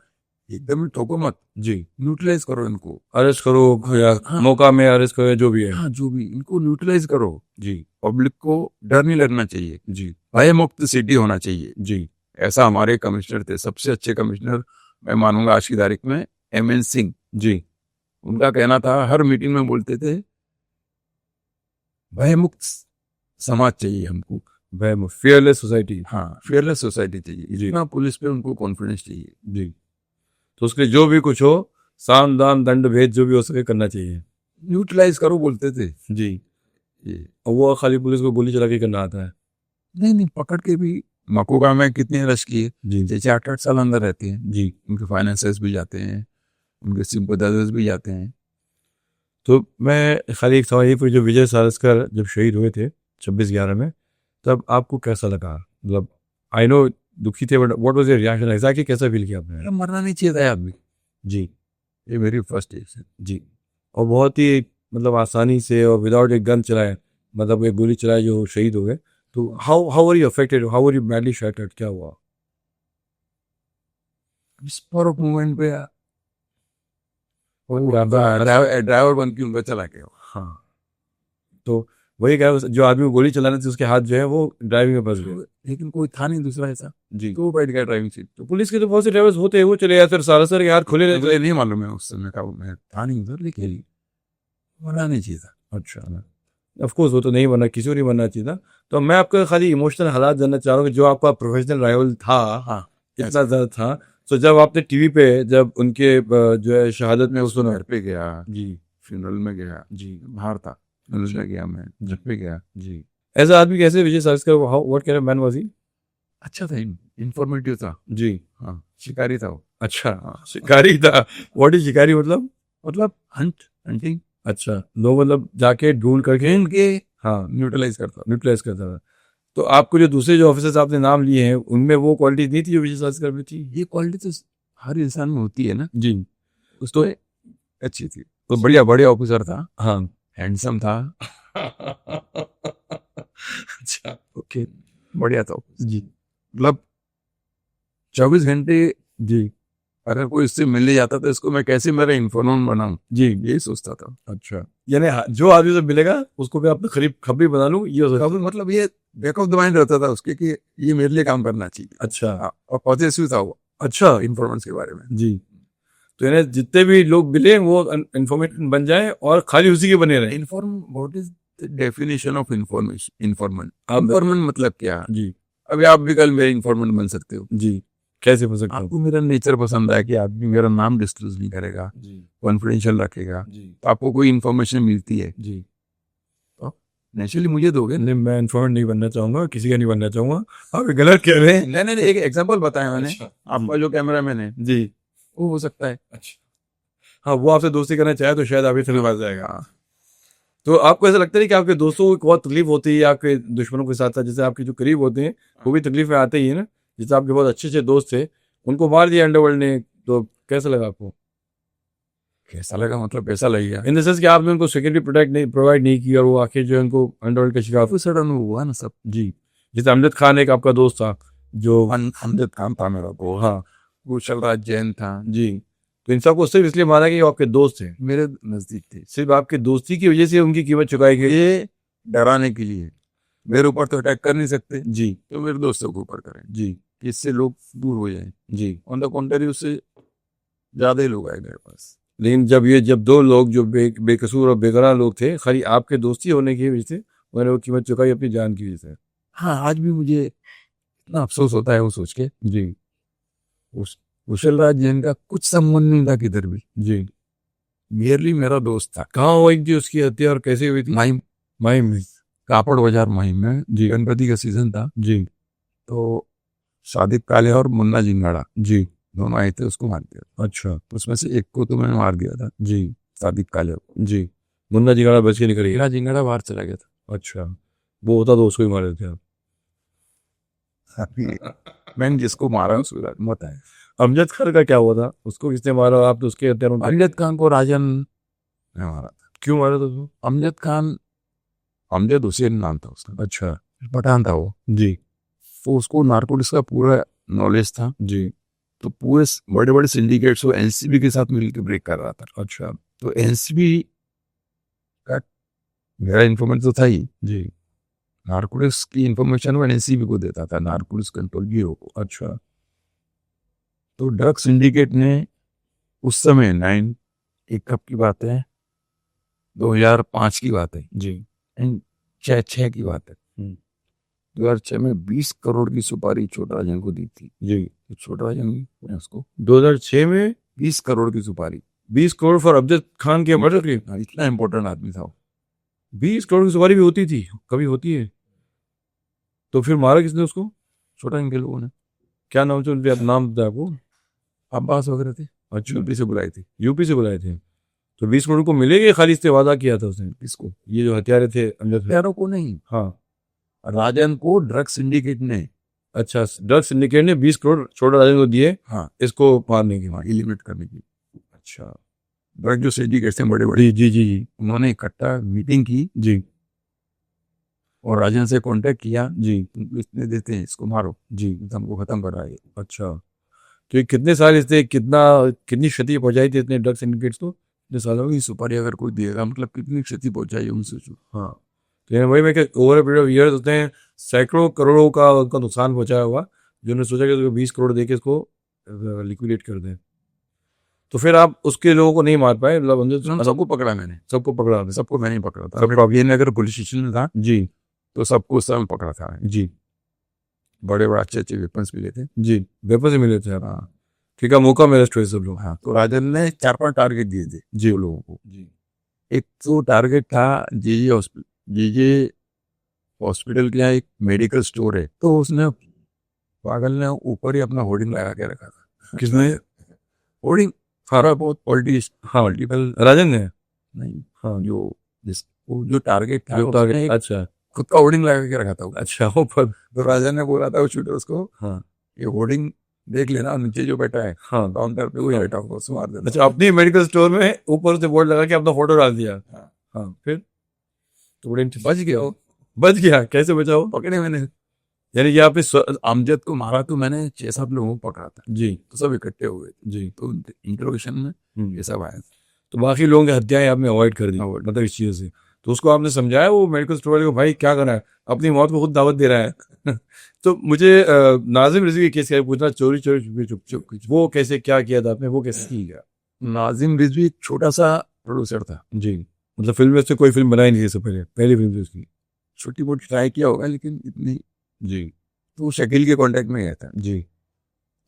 एकदम ही ठोको मत, जी, न्यूट्रलाइज करो इनको। अरेस्ट करो या हाँ। मौका में अरेस्ट करो, जो भी है। हाँ, जो भी, इनको न्यूट्रलाइज करो। जी पब्लिक को डर नहीं लगना चाहिए, जी भय मुक्त सिटी होना चाहिए। जी ऐसा हमारे कमिश्नर थे, सबसे अच्छे कमिश्नर मैं मानूंगा आज की तारीख में, एमएन सिंह। जी उनका कहना था, हर मीटिंग में बोलते थे, भय मुक्त समाज चाहिए हमको। भाई फियरलेस सोसाइटी। हाँ, फियरलेस सोसाइटी चाहिए। जी। इतना पुलिस पे उनको कॉन्फिडेंस चाहिए। जी, तो उसके लिए जो भी कुछ हो, साम दाम दंड भेद जो भी हो सके करना चाहिए। न्यूट्रलाइज करो बोलते थे जी, ये। और वो खाली पुलिस को गोली चला के करना आता है। नहीं नहीं, पकड़ के भी मकोगा में कितने अरेस्ट किए, जी जैसे 8-8 साल अंदर रहते हैं। जी, उनके फाइनेंसर्स भी जाते हैं, उनके सिंपदाइजर्स भी जाते हैं। तो मैं खाली एक सवाल ये पूछ, जो विजय सावरकर जब शहीद हुए थे 26/11 में, तब आपको कैसा लगा? मतलब आई नो दुखी थे, but what was your reaction exactly, कैसा फील किया आपने? अरे, मरना नहीं चाहिए था ये आदमी। जी ये मेरी फर्स्ट एज है। जी, और बहुत ही मतलब आसानी से और विदाउट एक गन चलाए, मतलब एक गोली चलाए जो शहीद हो गए। तो how how are you affected, how are you badly shattered, क्या हुआ? स्पर ऑफ मूवमेंट पे ड्राइवर बन के उनका चला गया। हाँ, तो वही क्या, जो आदमी को गोली चलाने थे उसके हाथ जो है वो ड्राइविंग में फंस गए। लेकिन कोई था नहीं दूसरा ऐसा, जी, तो वो बैठ गया ड्राइविंग सीट। तो पुलिस के तो बहुत से ड्राइवर्स होते हैं, वो चले जाते हैं, सारा के हाथ खुले रहते मुझे नहीं मालूम है उस समय का, मैं था नहीं उधर, लेकिन मरना नहीं चाहिए था। हैं। अच्छा, ऑफ कोर्स वो तो नहीं बनना, किसी को नहीं बनना चाहिए था। तो मैं आपका खाली इमोशनल हालात जानना चाह रहा हूँ कि जो आपका प्रोफेशनल राइवल था, हाँ, इतना ज्यादा था, तो जब आपने टीवी पे जब उनके जो है शहादत में उसको सुना। घर पे गया, जी फ्यूनरल में गया, जी बाहर था, फ्यूनरल में गया, मैं घर पे गया। जी, ऐसा आदमी कैसे Vijay Savarkar, what kind of man was he? अच्छा था, इंफॉर्मेटिव था। जी, हाँ, शिकारी था वो। अच्छा, शिकारी था। व्हाट इज शिकारी मतलब? मतलब हंटिंग अच्छा, लोग मतलब जाके ढूंढ करके, इनके हाँ, न्यूट्रलाइज करता। न्यूट्रलाइज करता था। तो आपको जो दूसरे जो ऑफिसर्स आपने नाम लिए हैं, उनमें वो क्वालिटी नहीं थी जो विजय सावरकर में थी? ये क्वालिटी तो हर इंसान में होती है ना, जी, उसको अच्छी थी। तो बढ़िया बढ़िया ऑफिसर था, हाँ। हैंडसम था। अच्छा, ओके, बढ़िया था। जी मतलब 24 घंटे जी अगर कोई इससे मिलने जाता था, इसको मैं कैसे मेरा इन्फॉर्मेंट बनाऊं, जी, यही सोचता था। अच्छा, यानी जो आदमी से मिलेगा उसको मैं अपने करीब खबरी बना लूं, ये हो सकता कभी मतलब ये बैक ऑफ द माइंड रहता था उसके कि ये मेरे लिए काम करना चाहिए। है। अच्छा हाँ, और पॉजिटिव था वो अच्छा, इन्फॉर्मेंस के बारे में। जी, तो यानी जितने भी लोग मिले वो इन्फॉर्मेशन बन जाए और खाली उसी के बने रहे। Inform what is the definition of information? Informant आप इन्फॉर्मेंट मतलब क्या? जी अभी आप भी कल मेरे इन्फॉर्मेंट बन सकते हो। जी, कैसे हो सकता आपको हूँ? मेरा नेचर पसंद है कि आदमी मेरा नाम डिस्क्लोज नहीं करेगा, जी कॉन्फिडेंशियल रखेगा, जी तो आपको कोई इन्फॉर्मेशन मिलती है जी, तो नेचुरली मुझे दोगे। नहीं मैं इन्फॉर्मेंट नहीं बनना चाहूंगा, किसी का नहीं बनना चाहूंगा। आप ये गलत कह रहे हैं। नहीं नहीं, एक एग्जांपल बताया मैंने। अच्छा, आपका जो कैमरामैन है जी, वो हो सकता है। अच्छा, हाँ, वो आपसे दोस्ती करना चाहे तो शायद आप ही से निभा जाएगा। हाँ, तो आपको ऐसा लगता है कि आपके दोस्तों को बहुत तकलीफ होती है आपके दुश्मनों के साथ साथ, जैसे आपके जो करीब होते हैं वो भी तकलीफें आते ही है ना? जैसे आपके बहुत अच्छे अच्छे दोस्त थे, उनको मार दिया अंडरवर्ल्ड ने, तो कैसा लगा आपको? कैसा लगा मतलब कैसा लगेगा? इन द सेंस कि आपने उनको सिक्योरिटी प्रोवाइड नहीं की और वो आखिर जो है उनको अंडरवर्ल्ड का शिकार। काफी सडन हुआ ना सब। जी, जैसे अमजद खान एक आपका दोस्त था जो, हमजद खान था मेरा को, हाँ कुशल राज जैन था, जी, तो इन सबको सिर्फ इसलिए मारा कि वो आपके दोस्त थे, मेरे नजदीक थे। सिर्फ आपके दोस्ती की वजह से उनकी कीमत चुकाई गई। ये डराने के लिए, मेरे ऊपर तो अटैक कर नहीं सकते, जी तो मेरे दोस्तों के ऊपर करें, जी इससे लोग दूर हो जाएं। जी, ऑन द कॉन्ट्री उससे ज्यादा ही लोग आए मेरे पास। लेकिन जब दो लोग जो बेकसूर और बेगुनाह लोग थे, खाली आपके दोस्ती होने की वजह से उन्होंने वो कीमत चुकाई अपनी जान की वजह से। हाँ, आज भी मुझे इतना अफसोस होता है वो सोच के। जी उस कुशल राज जैन का कुछ संबंध नहीं था किधर भी, जी, मेरली मेरा दोस्त था। कहाँ हुई थी उसकी हत्या और कैसे हुई थी? माहिम, माहिम में। कापड़ बाजार माहिम में, जी गणपति का सीजन था, जी तो सादिक काले और मुन्ना जिंगाड़ा जी, दोनों आए थे, उसको मार दिया। अच्छा उसमें से एक को तो मैंने मार दिया था, जी सादिक काले को। जी, मुन्ना जिगाड़ा बच के निकल गया। मेरा जिंगाड़ा बाहर चला गया था। अच्छा, वो होता तो उसको ही मार देते आप। अभी मैंने जिसको मारा उसको मत है। अमजद खान का क्या हुआ था? उसको किसने मारा? आप तो उसके हत्यारों में। अमजद खान को राजन ने मारा था। क्यों मारा था उसको? अमजद खान, अमजद हुसैन नाम था उसका, अच्छा पठान था वो। जी तो उसको नारकोटिक्स का पूरा नॉलेज था। जी। तो पूरे बड़े बड़े सिंडिकेट्स को एनसीबी के साथ मिलकर ब्रेक कर रहा था। अच्छा। तो एनसीबी का मेरा इन्फॉर्मेशन तो था ही, जी। नारकोटिक्स की इंफॉर्मेशन वो एनसीबी को देता था, नारकोटिक्स कंट्रोल ब्यूरो को। अच्छा। तो ड्रग सिंडिकेट ने उस समय एक कब की बात है, 2005 की बात है, जी। एंड 6 की बात है। हम्म। 2006 में 20 करोड़ की सुपारी छोटा राजन को दी थी। जी। तो छोटा राजन ने उसको 2006 में 20 करोड़ की सुपारी, 20 करोड़ फॉर अमजद खान के मर्डर की। हाँ, इतना इंपॉर्टेंट आदमी था वो। 20 करोड़ की सवारी भी होती थी, कभी होती है। तो फिर मारा किसने उसको? छोटा इनके लोगों ने, क्या नाम से उनके, नाम बताया आपको? अब्बास वगैरह थे, अच्छा। यूपी से बुलाई थी। यूपी से बुलाए थे। तो 20 करोड़ को मिलेगी, खाली इससे वादा किया था उसने? इसको ये जो हथियारे थे अमजद। प्यारों को नहीं, हाँ। राजन को ड्रग सिंडिकेट ने, अच्छा, ड्रग सिंडिकेट ने 20 करोड़ छोटा राजन को दिए हाँ, इसको मारने की। एलिमिनेट करने की। अच्छा। ड्रग जो सिंडिकेट थे बड़े बड़े, जी जी जी जी उन्होंने इकट्ठा मीटिंग की जी और राजन से कांटेक्ट किया, जी तुमको इतने देते हैं, इसको मारो, जी। हमको खत्म कराए। अच्छा। तो ये कितने साल इसने कितनी क्षति पहुंचाई थी इतने ड्रग सिंडिकेट्स को इतने सालों में? ये सुपारी अगर कोई देगा मतलब कितनी क्षति पहुंचाई उनसे जो। हाँ। तो यानी वही मैं कि over a period of years उसने सैकड़ों करोड़ों का उनका नुकसान पहुंचाया हुआ, जो उन्होंने सोचा कि उसको 20 करोड़ देके इसको लिक्विडेट कर दें। तो फिर आप उसके लोगों को नहीं मार पाए, मतलब उन्होंने सबको पकड़ा, मैंने सबको पकड़ा आपने? सबको मैंने ही पकड़ा था। सबको? मैं अभी नगर पुलिस स्टेशन में था, जी तो सबको उस समय पकड़ा था। जी बड़े बड़े अच्छे अच्छे वेपन्स मिले थे। जी। वेपन से मिले थे आप? हाँ ठीक है, मौका में अरेस्ट हुए सब लोग। हाँ। तो राजन ने 4-5 टारगेट दिए थे जी। वो लोगों को। जी। एक तो टारगेट था जीजे हॉस्पिटल के यहाँ एक मेडिकल स्टोर है, तो उसने पागल ने ऊपर ही अपना होर्डिंग लगा के रखा था। किसने? होर्डिंग थोड़ा बहुत पॉलिटिकल राजन ने? नहीं, हाँ। जो टारगेट था जो उसने टारगेट, एक अच्छा खुद का होर्डिंग लगा के रखा था वो। अच्छा, ऊपर। तो राजा ने बोला था वो शूटर उसको, हाँ ये होर्डिंग देख लेना, नीचे जो बैठा है हाँ। काउंटर पे वही बैठा होगा, उसको मार देना। अच्छा, अपनी मेडिकल स्टोर में ऊपर से बोर्ड लगा के अपना फोटो डाल दिया। हाँ। हाँ, फिर? तो बड़े बच गया वो, बच गया? कैसे बचा वो? पकड़े मैंने। यानी कि आपने अमजद को मारा तो मैंने 6-7 लोगों को पकड़ा था, जी तो सब इकट्ठे हुए थे। जी। तो इंट्रोगेशन में ये सब आया था। तो बाकी लोगों की हत्याएं आपने अवॉइड कर दी, Avoid। मतलब इस चीज से? तो उसको आपने समझाया वो मेडिकल स्टोर वाले को, भाई क्या कर रहा है, अपनी मौत को खुद दावत दे रहा है? तो मुझे नाजिम रिजवी के केस का पूछना, चोरी चोरी छुपी चुप चुप, वो कैसे, क्या किया था आपने, वो कैसे किया? नाजिम रिजवी एक छोटा सा प्रोड्यूसर था जी। मतलब फिल्म में से कोई फिल्म बनाई नहीं थी इससे पहले, पहली फिल्म थी उसकी? छोटी मोटी ट्राई किया होगा लेकिन इतनी। जी तो वो शकील के कांटेक्ट में गया था, जी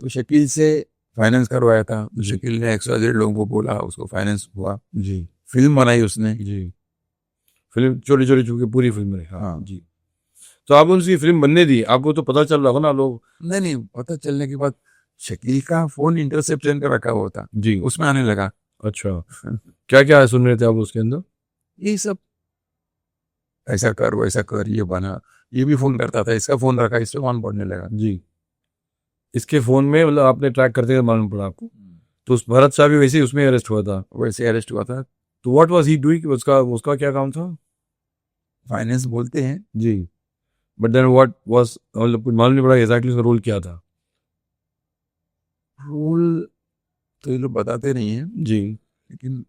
तो शकील से फाइनेंस करवाया था। तो जी। शकील ने XYZ लोगों को बोला, उसको फाइनेंस हुआ, जी फिल्म बनाई उसने। जी। फिल्म चोरी चोरी छुपी पूरी फिल्म बनी? हाँ। जी। तो आप उनकी फिल्म बनने दी, आपको तो पता चल रहा होगा ना लोग? नहीं नहीं, पता चलने के बाद शकील का फोन इंटरसेप्शन का रखा हुआ था, जी। उसमें आने लगा। अच्छा, क्या क्या सुन रहे थे आप उसके अंदर? यही सब, ऐसा कर वैसा कर, ये बना, ये भी फोन करता था, इसका फोन रखा, इस पे फोन पड़ने लगा। जी। इसके फोन में मतलब आपने ट्रैक करते मालूम पड़ा आपको? तो उस भरत शाह भी वैसे ही उसमें अरेस्ट हुआ था? वैसे अरेस्ट हुआ था। तो व्हाट वाज ही डूइंग, उसका उसका क्या काम था? फाइनेंस बोलते हैं। जी। बट देन व्हाट वाज, मतलब कुछ मालूम नहीं पड़ा एग्जैक्टली उसका रोल क्या था? रोल तो ये लोग बताते नहीं है, जी। लेकिन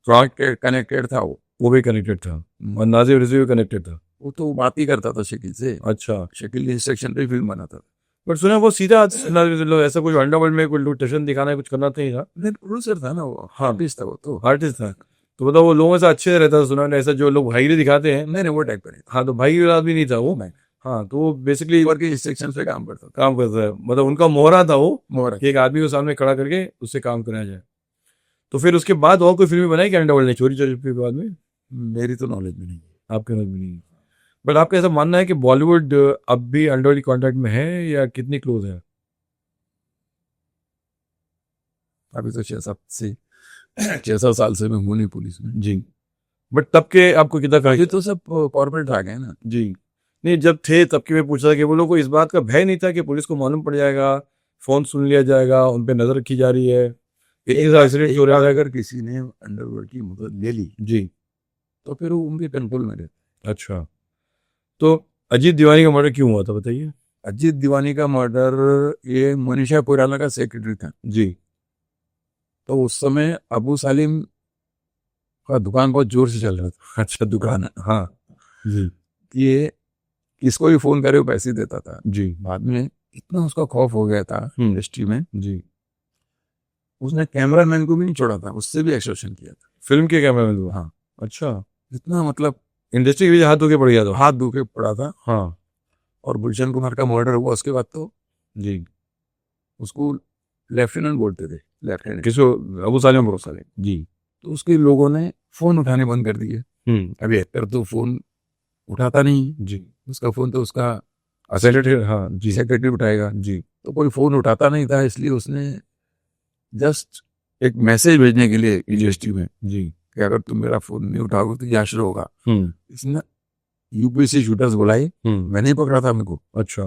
कनेक्टेड था वो भी कनेक्टेड था और नाजिम रिजवी भी कनेक्टेड था? वो तो बात ही करता था शकील से। अच्छा। शकील इंस्ट्रक्शन पे फिल्म बनाता था। बट सुना वो सीधा मतलब ऐसा कुछ अंडरवर्ल्ड में कोई टशन दिखाना है, कुछ करना तो नहीं था? नहीं, प्रोड्यूसर था ना वो, हाँ। आर्टिस्ट था वो तो। आर्टिस्ट था। तो मतलब वो लोगों से अच्छे से रहता था सुना है, ऐसा जो लोग भाईगिरी दिखाते हैं। नहीं नहीं, वो टाइप का नहीं हाँ, तो भाईगिरी आदमी नहीं था वो। नहीं। हाँ, तो वो बेसिकली ऊपर के इंस्ट्रक्शन पे काम करता था। काम करता है, मतलब उनका मोहरा था वो मोहरा। कि एक आदमी को सामने खड़ा करके उससे काम कराया जाए। तो फिर उसके बाद और कोई फिल्में बनाई क्या अंडरवर्ल्ड ने चोरी चोरी के बाद में? मेरी तो नॉलेज में नहीं। आपके नजर में नहीं? बट आपका ऐसा मानना है कि बॉलीवुड अब भी अंडरवर्ल्ड कॉन्टैक्ट में है या कितनी क्लोज है? अभी तो 6-7 साल से मैं हूँ नहीं पुलिस में। जी। बट तब के आपको कितना कहा? ये तो सब कॉर्पोरेट आ गए ना। जी। नहीं, जब थे तब के मैं पूछा था कि वो लोग को इस बात का भय नहीं था कि पुलिस को मालूम पड़ जाएगा, फोन सुन लिया जाएगा, उन पे नजर रखी जा रही है, एक्सीडेंट हो रहा है? अगर किसी ने अंडरवर्ल्ड की मदद ले ली जी। तो फिर वो उनके कंट्रोल में रहता। अच्छा। तो अजीत दीवानी का मर्डर क्यों हुआ था बताइए? अजीत दीवानी का मर्डर, ये मनीषा कोइराला का सेक्रेटरी था जी तो उस समय अबू सालिम का दुकान बहुत जोर से चल रहा था। अच्छा दुकान है हाँ जी ये किसको भी फोन करे वो पैसे देता था। जी बाद में इतना उसका खौफ हो गया था इंडस्ट्री में, जी उसने कैमरामैन को भी नहीं छोड़ा था, उससे भी एक्सटॉर्शन किया था। फिल्म के कैमरा में तो हाँ, अच्छा इतना मतलब इंडस्ट्री के बीच हाथ धो के पड़ गया था हाथ धो के पड़ा था। हाँ और गुलशन कुमार का मर्डर हुआ उसके बाद तो जी उसको लेफ्टिनेंट बोलते थे, लेफ्टिनेंट। किसको अबू सालिम जी तो उसके लोगों ने फोन उठाने बंद कर दिए। अभी एक्टर तो फोन उठाता नहीं, जी उसका फोन तो उसका सेक्रेटरी हाँ जी सेक्रेटरी उठाएगा, जी तो कोई फोन उठाता नहीं था, इसलिए उसने जस्ट एक मैसेज भेजने के लिए इंडस्ट्री में जी कि अगर तुम मेरा फोन नहीं उठाओगे तो यह शुरू होगा। इसने यूपीसी शूटर्स बुलाई, मैंने ही पकड़ा था मेरे को, अच्छा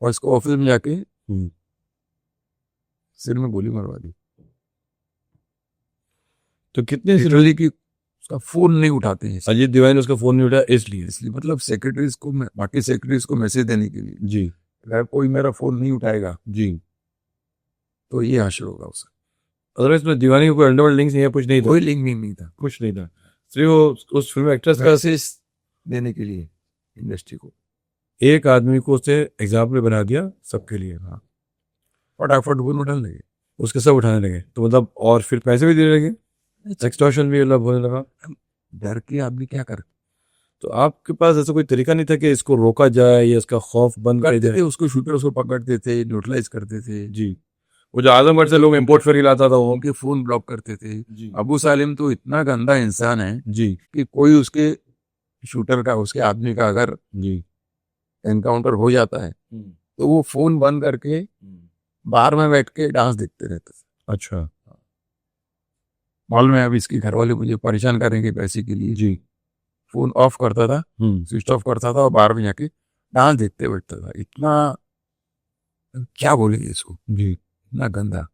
और इसको ऑफिस में जाके सिर में गोली मरवा दी। तो कितने लिटरली कि उसका फोन नहीं उठाते हैं, अजीत दीवानी ने उसका फोन नहीं उठाया इसलिए इसलिए मतलब सेक्रेटरीज को, बाकी सेक्रेटरीज को मैसेज देने के लिए, जी अगर कोई मेरा फोन नहीं उठाएगा जी तो ये हासिल होगा उसे। अदरवाइज में दीवानी को कोई अंडरवर्ल्ड लिंक्स नहीं है कुछ नहीं था कोई लिंक नहीं था, कुछ नहीं था सिर्फ वो उस फिल्म एक्ट्रेस का मैसेज देने के लिए इंडस्ट्री को एक आदमी को उसे एग्जाम्पल बना दिया सबके लिए हाँ फटाफट फोन उठाने लगे। उसके सब उठाने लगे तो मतलब और फिर पैसे भी देने लगे एक्सटॉर्शन भी मतलब होने लगा डर के आदमी क्या कर तो आपके पास ऐसा कोई तरीका नहीं था कि इसको रोका जाए या इसका खौफ बंद कर करते थे, जाए उसको शूटर उसको पकड़ते थे, न्यूट्रलाइज करते थे जी वो जो आजमगढ़ से लोग इम्पोर्ट फेरी लाता था वो उनके फोन ब्लॉक करते थे। जी अबू सालिम तो इतना गंदा इंसान है जी कि कोई उसके शूटर का, उसके आदमी का अगर जी एनकाउंटर हो जाता है तो वो फोन बंद करके बार में बैठ के डांस देखते रहते थे। अच्छा मालूम है, अब इसके घर वाले मुझे परेशान करेंगे पैसे के लिए, जी फोन ऑफ करता था, स्विच ऑफ करता था और बाहर में जाके डांस देखते बैठता था। इतना क्या बोलेंगे इसको, जी इतना गंदा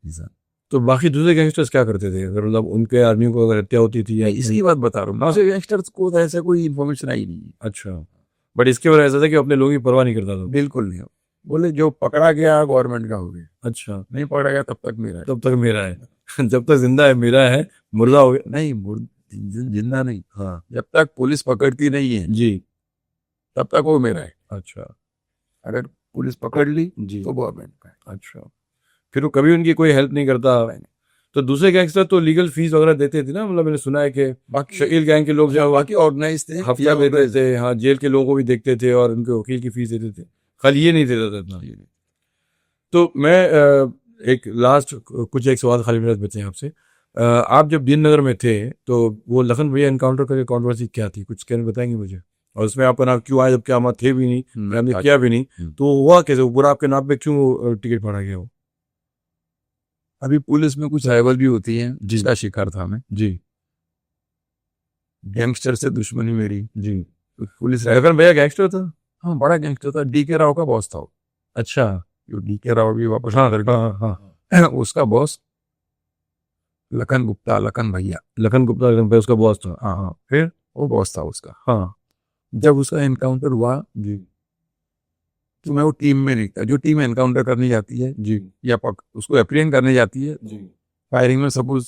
इंसान। तो बाकी दूसरे गैंगस्टर्स क्या करते थे अगर मतलब उनके आदमियों को अगर हत्या होती थी या इसकी बात बता रहा हूँ, दूसरे गैंगस्टर्स को तो ऐसा कोई इन्फॉर्मेशन आई नहीं। अच्छा बट इसके वजह ऐसा था कि अपने लोगों की परवाह नहीं करता था बिल्कुल नहीं, बोले जो पकड़ा गया गवर्नमेंट का हो गया, अच्छा नहीं पकड़ा गया तब तक मेरा है। तब तक मेरा है जब तक जिंदा है मेरा है मुर्दा हो गया नहीं जिंदा नहीं, हाँ जब तक पुलिस पकड़ती नहीं है जी तब तक वो मेरा है। अच्छा अगर पुलिस पकड़ ली जी तो गवर्नमेंट का है। अच्छा फिर वो कभी उनकी कोई हेल्प नहीं करता तो दूसरे गैंगस्टर तो लीगल फीस वगैरह देते थे ना मतलब मैंने सुना है कि बाकी शकील गैंग के लोग जो बाकी ऑर्गेनाइज थे, हफ्ता देते थे हाँ जेल के लोगों को भी देखते थे और उनके वकील की फीस देते थे खाली ये नहीं देता था इतना तो मैं एक लास्ट कुछ एक सवाल खाली मिनट बचे हैं आपसे आप जब दीन नगर में थे तो वो लखन भैया एनकाउंटर करके कॉन्ट्रोवर्सी क्या थी कुछ कहने बताएंगे मुझे और उसमें आपका नाम क्यों आया जबकि आप थे भी नहीं हमने किया भी नहीं तो हुआ कैसे वो पूरा आपके नाम पे क्यों टिकट पड़ा गया वो अभी पुलिस में कुछ राइवल भी होती है जिसका शिकार था मैं जी गैंगस्टर से दुश्मनी मेरी जी तो पुलिस लखन भैया गैंगस्टर था हाँ बड़ा गैंगस्टर था, डीके राव का बॉस था वो। अच्छा जो डीके राव भी वापस हाँ करके हाँ हाँ उसका बॉस लखन गुप्ता, लखन भैया, लखन गुप्ता लखन भैया उसका बॉस था हाँ हाँ, फिर वो बॉस था उसका। हाँ जब उसका एनकाउंटर हुआ जी तो मैं वो टीम में नहीं था, जो टीम एनकाउंटर करने जाती है जी या उसको अप्रियन करने जाती है, जी फायरिंग में सपोज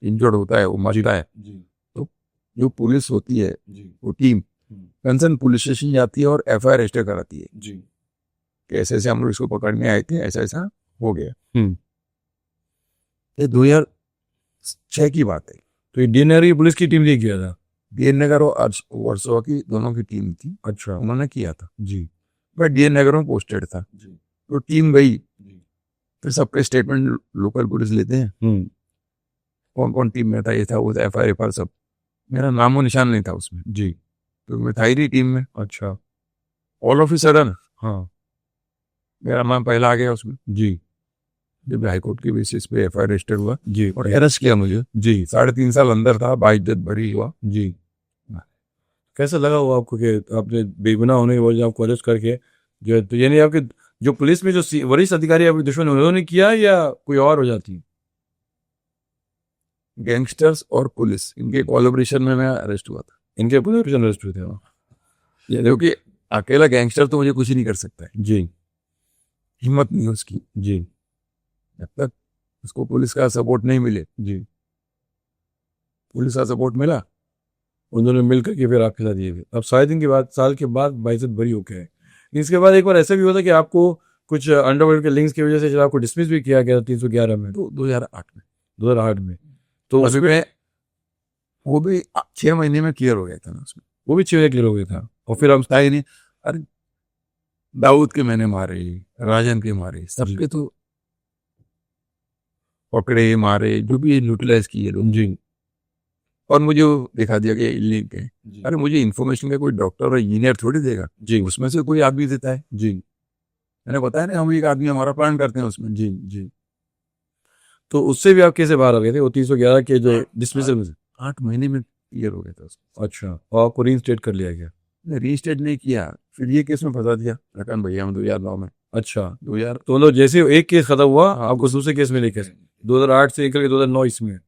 इंजर्ड होता है, वो मरता है, जी तो जो पुलिस होती है जी वो टीम कंसर्न पुलिस स्टेशन जाती है और एफआईआर रजिस्टर कराती है जी कि ऐसे ऐसे हम लोग इसको पकड़ने आए थे, ऐसा ऐसा हो गया। हम्म। ये 2006 की बात है। तो ये डीएनआर पुलिस की टीम ने किया था डीएन नगर और वर्सोवा की दोनों की टीम थी, अच्छा उन्होंने किया था, जी बट डीएन नगर में पोस्टेड था। जी तो टीम गई, जी फिर सबके स्टेटमेंट लोकल पुलिस लेते हैं, कौन कौन टीम में था, ये था वो था, एफआईआर सब, मेरा नामो निशान नहीं था उसमें जी तो मैं था ही नहीं टीम में। अच्छा ऑल ऑफ ए सडन हाँ मेरा नाम पहला आ गया उसमें, जी जब हाईकोर्ट की बेसिस पे एफआईआर रजिस्टर हुआ जी और अरेस्ट किया मुझे। जी 3.5 साल अंदर था, 22 भरी हुआ। जी कैसा लगा वो आपको कि आपने बेगुनाह होने के वजह आपको अरेस्ट करके जो है तो यानी आपके जो पुलिस में जो वरिष्ठ अधिकारी आपके दुश्मन उन्होंने किया या कोई और हो जाती गैंगस्टर्स और पुलिस इनके कोलैबोरेशन में मैं अरेस्ट हुआ था। इनके पुलिस अरेस्ट हुए थे ये देखो कि अकेला गैंगस्टर तो मुझे कुछ नहीं कर सकता है, जी हिम्मत नहीं है उसकी। जी जब तक उसको पुलिस का सपोर्ट नहीं मिले, जी पुलिस का सपोर्ट मिला, उन्होंने मिल करके फिर आपके साथ ये भी अब साल के बाद बाइज्जत बरी हो गए। इसके बाद एक बार ऐसा भी हुआ था कि आपको कुछ अंडरवर्ल्ड के लिंक्स की वजह से जब आपको डिसमिस भी किया गया 311 में, तो 2008 में, 2008 में, तो अभी में वो भी 6 महीने में क्लियर हो गया था ना उसमें। वो भी 6 क्लियर हो गया था। और फिर हम था ही नहीं। अरे दाऊद के मैंने मारे, राजन के मारे, सबके तो पकड़े मारे, जो भी न्यूट्रलाइज किए लोग। जी और मुझे वो दिखा दिया कि लिंक है। जी अरे मुझे इन्फॉर्मेशन का कोई डॉक्टर और इंजीनियर थोड़ी देगा, जी उसमें से कोई आदमी देता है। जी मैंने बताया ना, हम एक आदमी हमारा प्लान करते हैं उसमें। जी जी तो उससे भी आप कैसे बाहर आ गए थे वो 311 के जो डिसमिसल में से? 8 महीने में क्लियर हो गया था उसको। अच्छा, और आपको रीइंस्टेट कर लिया गया? रजिस्टर्ड नहीं किया, फिर ये केस में फंसा दिया लखन भैया हम 2009 में। अच्छा, 2000 तो मतलब जैसे एक केस खत्म हुआ आपको दूसरे केस में लेकर 2008 से निकल के 2009 इसमें,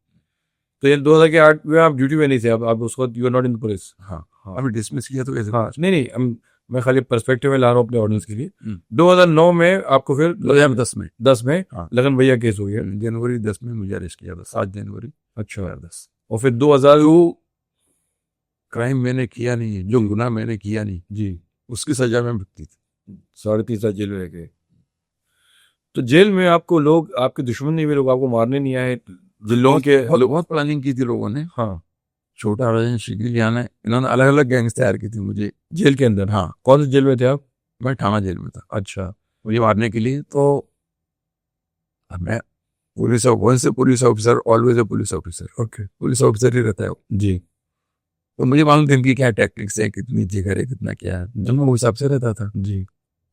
तो ये 2008 में आप ड्यूटी में नहीं थे, आप उसको you are not in police. हाँ, अभी डिसमिस किया तो कैसे? हाँ नहीं नहीं मैं खाली पर्सपेक्टिव में ला रहा हूँ अपने ऑडियंस के लिए। हम्म। 2009 में आपको फिर 2010 में 10 में हाँ। लखन भैया केस हो गया। जनवरी 10 में मुझे अरेस्ट किया था, 7 जनवरी अच्छा, 2010। और फिर 2000 क्राइम मैंने किया नहीं है, जो गुनाह मैंने किया नहीं जी उसकी सजा में भुगती थी। 3.5 साल जेल में रह गए। तो जेल में आपको लोग आपके दुश्मन नहीं हुए, लोग आपको मारने नहीं आए जिन लोगों के? बहुत प्लानिंग की थी लोगों ने। हाँ, छोटा राजन, शिकली जाना, इन्होंने अलग अलग गैंग्स तैयार की थी मुझे जेल के अंदर? हाँ, कौन से जेल में थे आप? मैं थाना जेल में था अच्छा, मुझे मारने के लिए। तो अब मैं police officer, always a police officer. Okay, police officer ही रहता है वो। जी तो मुझे मालूम था इनकी क्या टैक्टिक्स है, कितनी जिगर है, कितना क्या है, जब मैं उस हिसाब से रहता था। जी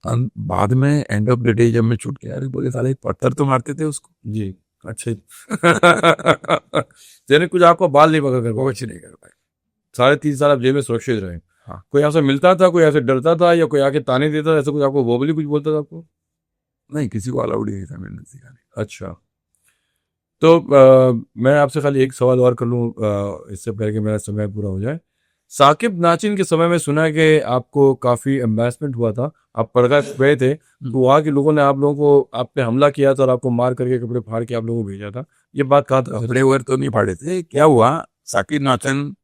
बाद में एंड ऑफ द डे जब मैं छूट गया, अरे बोले साले एक पत्थर तो मारते थे उसको। जी अच्छा यानी कुछ आपको बाल नहीं पकड़ कर वो कुछ नहीं कर पाए। 3.5 साल आप जेल में सुरक्षित रहे। हाँ। कोई आपसे मिलता था, कोई आपसे डरता था, या कोई आके ताने देता था, ऐसा कुछ आपको वो भी कुछ बोलता था आपको? नहीं, किसी को अलाउड ही नहीं था मैंने सिखाने। अच्छा, तो मैं आपसे खाली एक सवाल और कर लूँ इससे पहले कि मेरा समय पूरा हो जाए। साकिब नाचिन के समय में सुना कि आपको काफ़ी एम्बेरसमेंट हुआ था, आप पड़गा गए थे, तो वहाँ के लोगों ने आप लोगों को आप पे हमला किया था और आपको मार करके कपड़े फाड़ के आप लोगों को भेजा था, ये बात कहा था? कपड़े वगैरह तो नहीं फाड़े थे। क्या हुआ, साकिब नाचन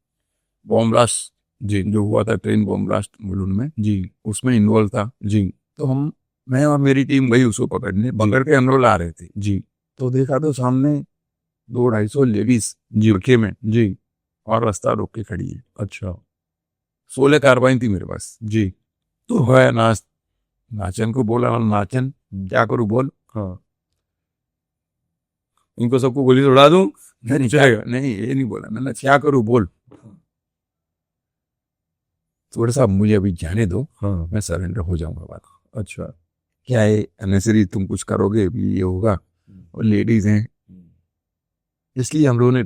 बॉम्ब ब्लास्ट जी जो हुआ था, ट्रेन बॉम्ब ब्लास्ट मुलुंड में, जी उसमें इन्वॉल्व था। जी तो मैं और मेरी टीम गई उसको पकड़ने, पकड़ के हम लोग ला रहे थे। जी तो देखा तो सामने 200-250 लेडीज बुरखे में जी और रास्ता रोक के खड़ी है। अच्छा 16 कार्बाइन थी मेरे पास। जी तो है नाचन को बोला, नाचन क्या करूं बोल। हाँ, इनको सबको गोली से उड़ा दूं? नहीं नहीं, ये नहीं बोला मैंने, क्या करूं बोल। थोड़ा सा मुझे अभी जाने दो, हाँ, मैं सरेंडर हो जाऊंगा बात। अच्छा, क्या है अनेसरी, तुम कुछ करोगे भी ये होगा, और लेडीज हैं, इसलिए हम लोगों ने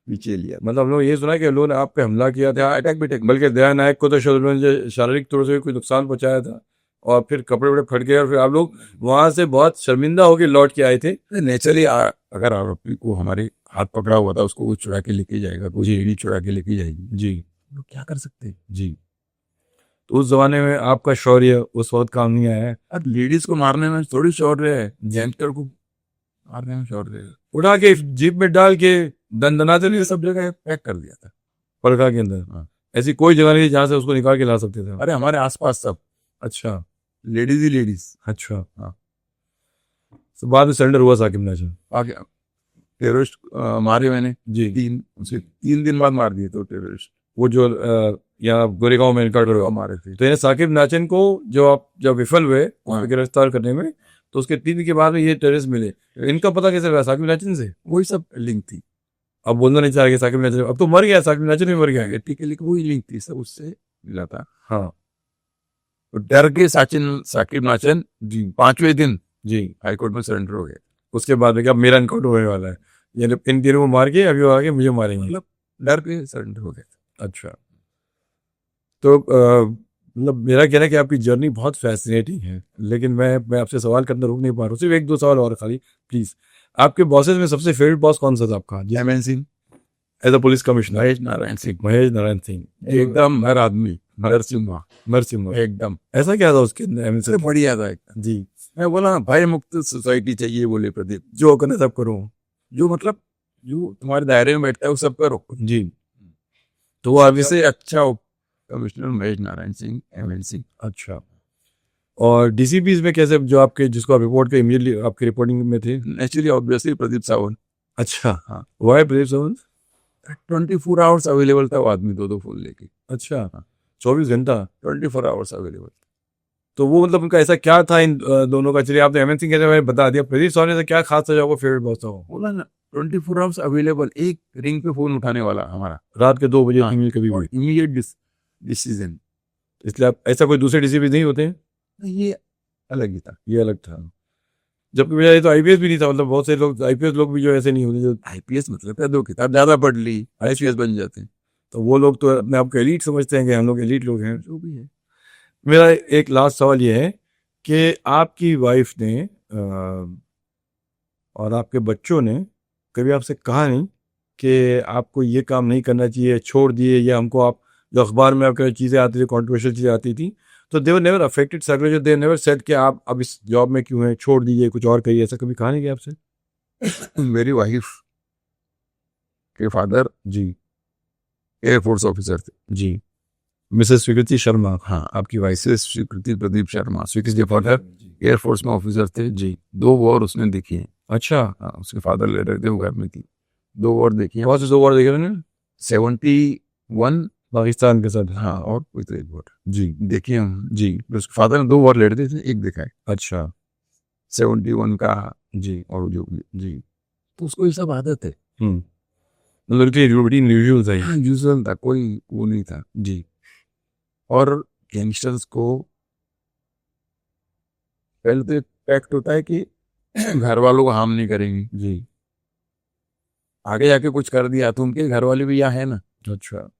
पीछे लिया। मतलब हम लोग ये सुना कि लोगों ने आप पे हमला किया था, अटैक भी अटैक, बल्कि दया नायक को तो शारीरिक तौर से कोई नुकसान पहुंचाया था, और फिर कपड़े वपड़े फट गए और फिर आप लोग वहां से बहुत शर्मिंदा होकर लौट के आए थे। नेचुरली अगर आरोपी को हमारे हाथ पकड़ा हुआ था, उसको वो चुरा के लेके जाएगा, कुछ एडी चुरा के लेके जाएगी, जी लोग क्या कर सकते हैं जी। तो उस जमाने में आपका शौर्य उस वक्त काम नहीं आया है। अब लेडीज को मारने में थोड़ी शौर्य है, जेंटर को मारने में शौर्य है। उठा के जीप में डाल के दंदनाते नहीं सब जगह पैक कर दिया था पड़का के अंदर। हाँ। ऐसी कोई जगह नहीं जहां से उसको निकाल के ला सकते थे? अरे हमारे आसपास सब अच्छा, लेडीज ही लेडीज। अच्छा हाँ। तो बाद में सरेंडर हुआ साकिब नाचन? आगे टेररिस्ट मारे मैंने जी, 3 दिन बाद मार दिए तो टेररिस्ट, वो जो यहाँ गोरेगांव में इनकाउंटर मारे थे। तो यानी साकिब नाचन को जो आप जब विफल हुए उसको गिरफ्तार करने में, तो उसके 3 दिन के बाद में ये टेररिस्ट मिले, इनका पता कैसे लगा साकिब नाचन से? वही सब लिंक थी। अब बोलना नहीं चाह रहे साकिब नाचन, अब तो मर गया, साकिब नाचन भी मर गया। ठीक है, लेकिन वही लिंक थी, सब उससे मिला था। हाँ, तो डर के साकिब नाचन जी 5वें दिन जी हाईकोर्ट में सरेंडर हो गए। उसके बाद में क्या मेरा इनकाउंटर होने वाला है, यानी इन तीनों को मार के अभी वो आगे मुझे मारेंगे, मतलब डर के सरेंडर हो गए। अच्छा, तो मतलब मेरा कहना है कि आपकी जर्नी बहुत फैसिनेटिंग है, लेकिन मैं आपसे सवाल करना रुक नहीं पा रहा हूँ। सिर्फ 1-2 सवाल और खाली प्लीज। आपके बॉसेस में सबसे फेवरेट बॉस कौन सा था आपका जयमैन Singh, as a police commissioner? Mahesh Narayan Singh, Mahesh Narayan Singh, एकदम हर आदमी। नरसिम्हा नरसिम्हा। एकदम ऐसा क्या था उसके अंदर सबसे एमएनसी? बढ़िया था एकदम। जी, मैं बोला ना भय मुक्त सोसाइटी चाहिए, बोले प्रदीप। जो करना सब करूँ। जो मतलब जो तुम्हारे दायरे में बैठता है वो सब करो। जी, तो वो अभी से अच्छा कमिश्नर महेश नारायण सिंह एमएनसी। अच्छा। और डीसीपीज में कैसे, जो आपके जिसको आप रिपोर्ट के इमीडिएटली आपकी रिपोर्टिंग में थे? Naturally obviously Pradeep Sawant. अच्छा, हाँ। Why Pradeep Sawant? 24 hours available था वो आदमी, दो फूल लेके। अच्छा, 24 घंटा। 24 आवर्स अवेलेबल। तो वो मतलब उनका ऐसा क्या था इन दोनों का? चलिए आपने एमएनसी के बारे में बता दिया, प्रदीप सावंत ने क्या खास था जो आपको फेवरेट बहुत था वो? बोला ना 24 आवर्स अवेलेबल, एक रिंग पे फोन उठाने वाला हमारा, रात के 2 बजे हाँ। ईमेल कभी भी? Immediate decision. इसलिए आप, ऐसा कोई दूसरे डीसीपी नहीं होते हैं? ये अलग ही था। ये अलग था। जबकि मेरा ये तो आईपीएस भी नहीं था, मतलब बहुत से लोग आईपीएस लोग भी जो ऐसे नहीं होते जो, आईपीएस मतलब है 2 किताब ज्यादा पढ़ ली आईपीएस बन जाते हैं। तो वो लोग तो अपने आप को एलीट समझते हैं कि हम लोग एलीट लोग हैं। जो भी है। मेरा एक लास्ट सवाल ये है कि आपकी वाइफ ने और आपके बच्चों ने कभी आपसे कहा नहीं कि आपको ये काम नहीं करना चाहिए, छोड़ दिए, या हमको आप जो अखबार में आपके चीज़ें आती थी, कॉन्ट्रोवर्शियल चीज़ें आती थी, तो they were never affected psychology, they never said कि आप अब इस जॉब में क्यों हैं, छोड़ दीजिए, कुछ और करिए, ऐसा कभी कहा नहीं कि आपसे? मेरी वाइफ के फादर जी, एयरफोर्स ऑफिसर थे। जी, मिसेस स्वीकृति शर्मा। हाँ, आपकी वाइफ से स्वीकृति प्रदीप शर्मा, स्वीकृति के फादर एयरफोर्स में ऑफिसर थे जी। 2 वॉर उसने देखी है। अच्छा, हाँ, उसके फादर ले रहे थे, वो घर में थी। 2 वॉर देखी है। बहुत से 2 वॉर देखे मैंने 71 पाकिस्तान के साथ। हाँ, और कोई तो एक वॉर जी, देखिए हम। जी, उसके फादर ने 2 वॉर लड़ते थे, एक देखा है अच्छा, 71 का, जी, और जो भी। जी, तो उसको ये सब आदत है। मतलब रूटीन रिव्यूज है। हाँ, यूजुअल था, कोई वो नहीं था। जी, और गैंगस्टर्स को पहले तो एक फैक्ट होता है कि घर वालों को हार्म नहीं करेंगे। जी, आगे जाके कुछ कर दिया तो उनके घर वाले भी यहाँ है ना। अच्छा।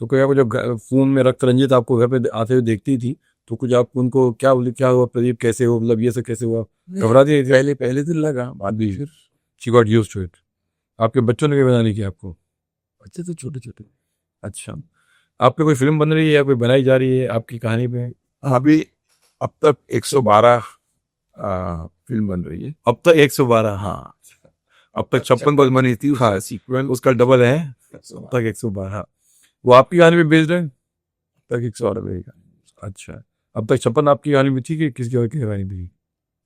तो कोई आपको जब फोन में रक्त रंजित आपको घर पे आते हुए देखती थी, तो कुछ आप उनको क्या बोली, क्या हुआ प्रदीप, कैसे हो, मतलब ये सब कैसे हुआ? घबराती नहीं थी? पहले पहले तो लगा, बाद में फिर she got used to it. आपके बच्चों ने कभी बना नहीं किया आपको? बच्चे तो छोटे छोटे। अच्छा। आप पे कोई फिल्म बन रही है या कोई बनाई जा रही है आपकी कहानी पे? अभी अब तक 112 फिल्म बन रही है। अब तक 112? हाँ, अब तक 56 बस बनी थी, हाँ, सीक्वल उसका डबल है। अब तक 112। वो आपकी कहानी पे बेस्ड है? तक 112 रहेगा। अच्छा। अब तक 56 आपकी कहानी में थी कि किसी और की कहानी पे थी?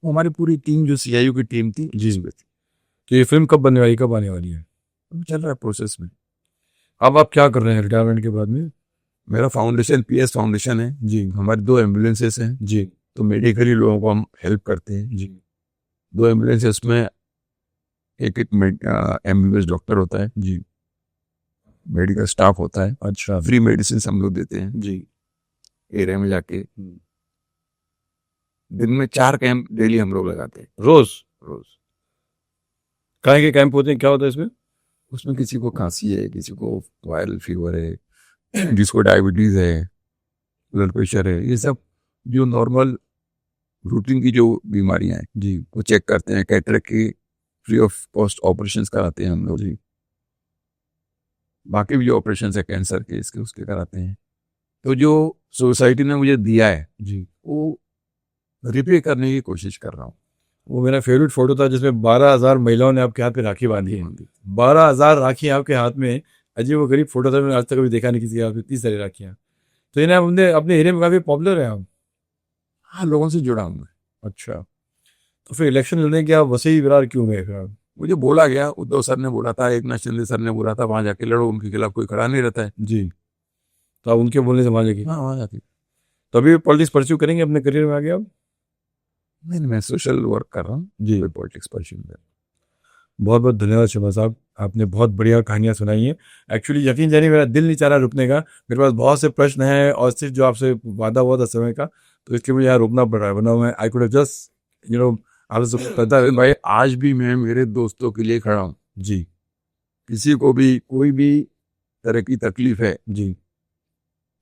वो हमारी पूरी टीम जो सीआईयू की टीम थी जी। उसमें थी। तो ये फिल्म कब बनने वाली, कब आने वाली है? अब चल रहा है प्रोसेस में। अब आप क्या कर रहे हैं रिटायरमेंट के बाद में? मेरा फाउंडेशन पीएस फाउंडेशन है जी, हमारी, 2 एम्बुलेंसेस हैं जी, तो मेडिकली लोगों को हम हेल्प करते हैं जी, 2 एम्बुलेंसेस में एक एक एमबीबीएस डॉक्टर होता है जी, मेडिकल स्टाफ होता है अच्छा, फ्री मेडिसिन हम लोग देते हैं जी, एरिया में जाके दिन में 4 कैंप डेली हम लोग लगाते हैं रोज? रोज कहाँ के कैंप होते हैं, क्या होता है इसमें? उसमें किसी को खांसी है किसी को वायरल फीवर है जिसको डायबिटीज है ब्लड प्रेशर है ये सब जो नॉर्मल रूटीन की जो बीमारियां हैं जी, वो चेक करते हैं कैटरेक्ट की फ्री ऑफ कॉस्ट ऑपरेशन कराते हैं हम लोग जी, बाकी भी जो ऑपरेशन है कैंसर के इसके उसके कराते हैं तो जो सोसाइटी ने मुझे दिया है जी। वो रिपे करने की कोशिश कर रहा हूँ वो मेरा फेवरेट फोटो था जिसमें 12,000 महिलाओं ने आपके हाथ पे राखी बांधी है। 12,000 राखी आपके हाथ में, अजीब व गरीब फोटो था, मैंने आज तक कभी देखा नहीं किसी के हाथ में इतनी सारी राखियां। तो इन्हें अपने अपने एरिया में काफी पॉपुलर है आप? हाँ लोगों से जुड़ा हूँ मैं अच्छा। तो फिर इलेक्शन लड़ने के आप वसई विरार क्यों गए फिर आप? मुझे बोला गया उद्धव सर ने बोला था एकनाथ शिंदे सर ने बोला था वहां जाके लड़ो उनके खिलाफ कोई खड़ा नहीं रहता है जी। तो आप उनके बोलने से मान जाएगी? हाँ वहां जाके तो अभी पॉलिटिक्स परस्यू करेंगे अपने करियर में आगे आप? नहीं मैं सोशल वर्क कर रहा हूँ जी। पॉलिटिक्स परस्यू में बहुत बहुत धन्यवाद शर्मा साहब, आपने बहुत बढ़िया कहानियां सुनाई हैं। एक्चुअली यकीन जानिए मेरा दिल नहीं चाह रहा रुकने का, मेरे पास बहुत से प्रश्न हैं और सिर्फ जो आपसे वादा हुआ था समय का, तो इसलिए मुझे यहाँ रुकना पड़ रहा है, वरना मैं आई कुड हैव जस्ट आपसे पता है भाई आज भी मैं मेरे दोस्तों के लिए खड़ा हूँ जी, किसी को भी कोई भी तरह की तकलीफ है जी।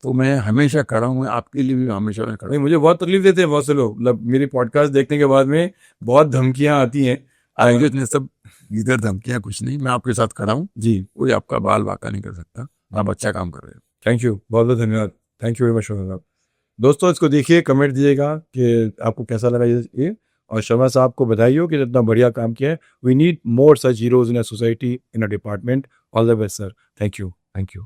तो मैं हमेशा खड़ा हूँ आपके लिए भी हमेशा मैं खड़ा नहीं, मुझे बहुत तकलीफ देते हैं बहुत से लोग, मतलब मेरी पॉडकास्ट देखने के बाद में बहुत धमकियां आती हैं। हूँ ने सब इधर धमकियां कुछ नहीं मैं आपके साथ खड़ा हूँ जी, कोई आपका बाल बाका नहीं कर सकता आप अच्छा काम कर रहे हो थैंक यू, बहुत बहुत धन्यवाद। Thank you very much Sharma साहब। दोस्तों इसको देखिए, कमेंट दीजिएगा कि आपको कैसा लगा ये, और शर्मा साहब को बधाई हो कि इतना बढ़िया काम किया है। We need more such heroes in a society, in a department. All the best sir. Thank you, thank you.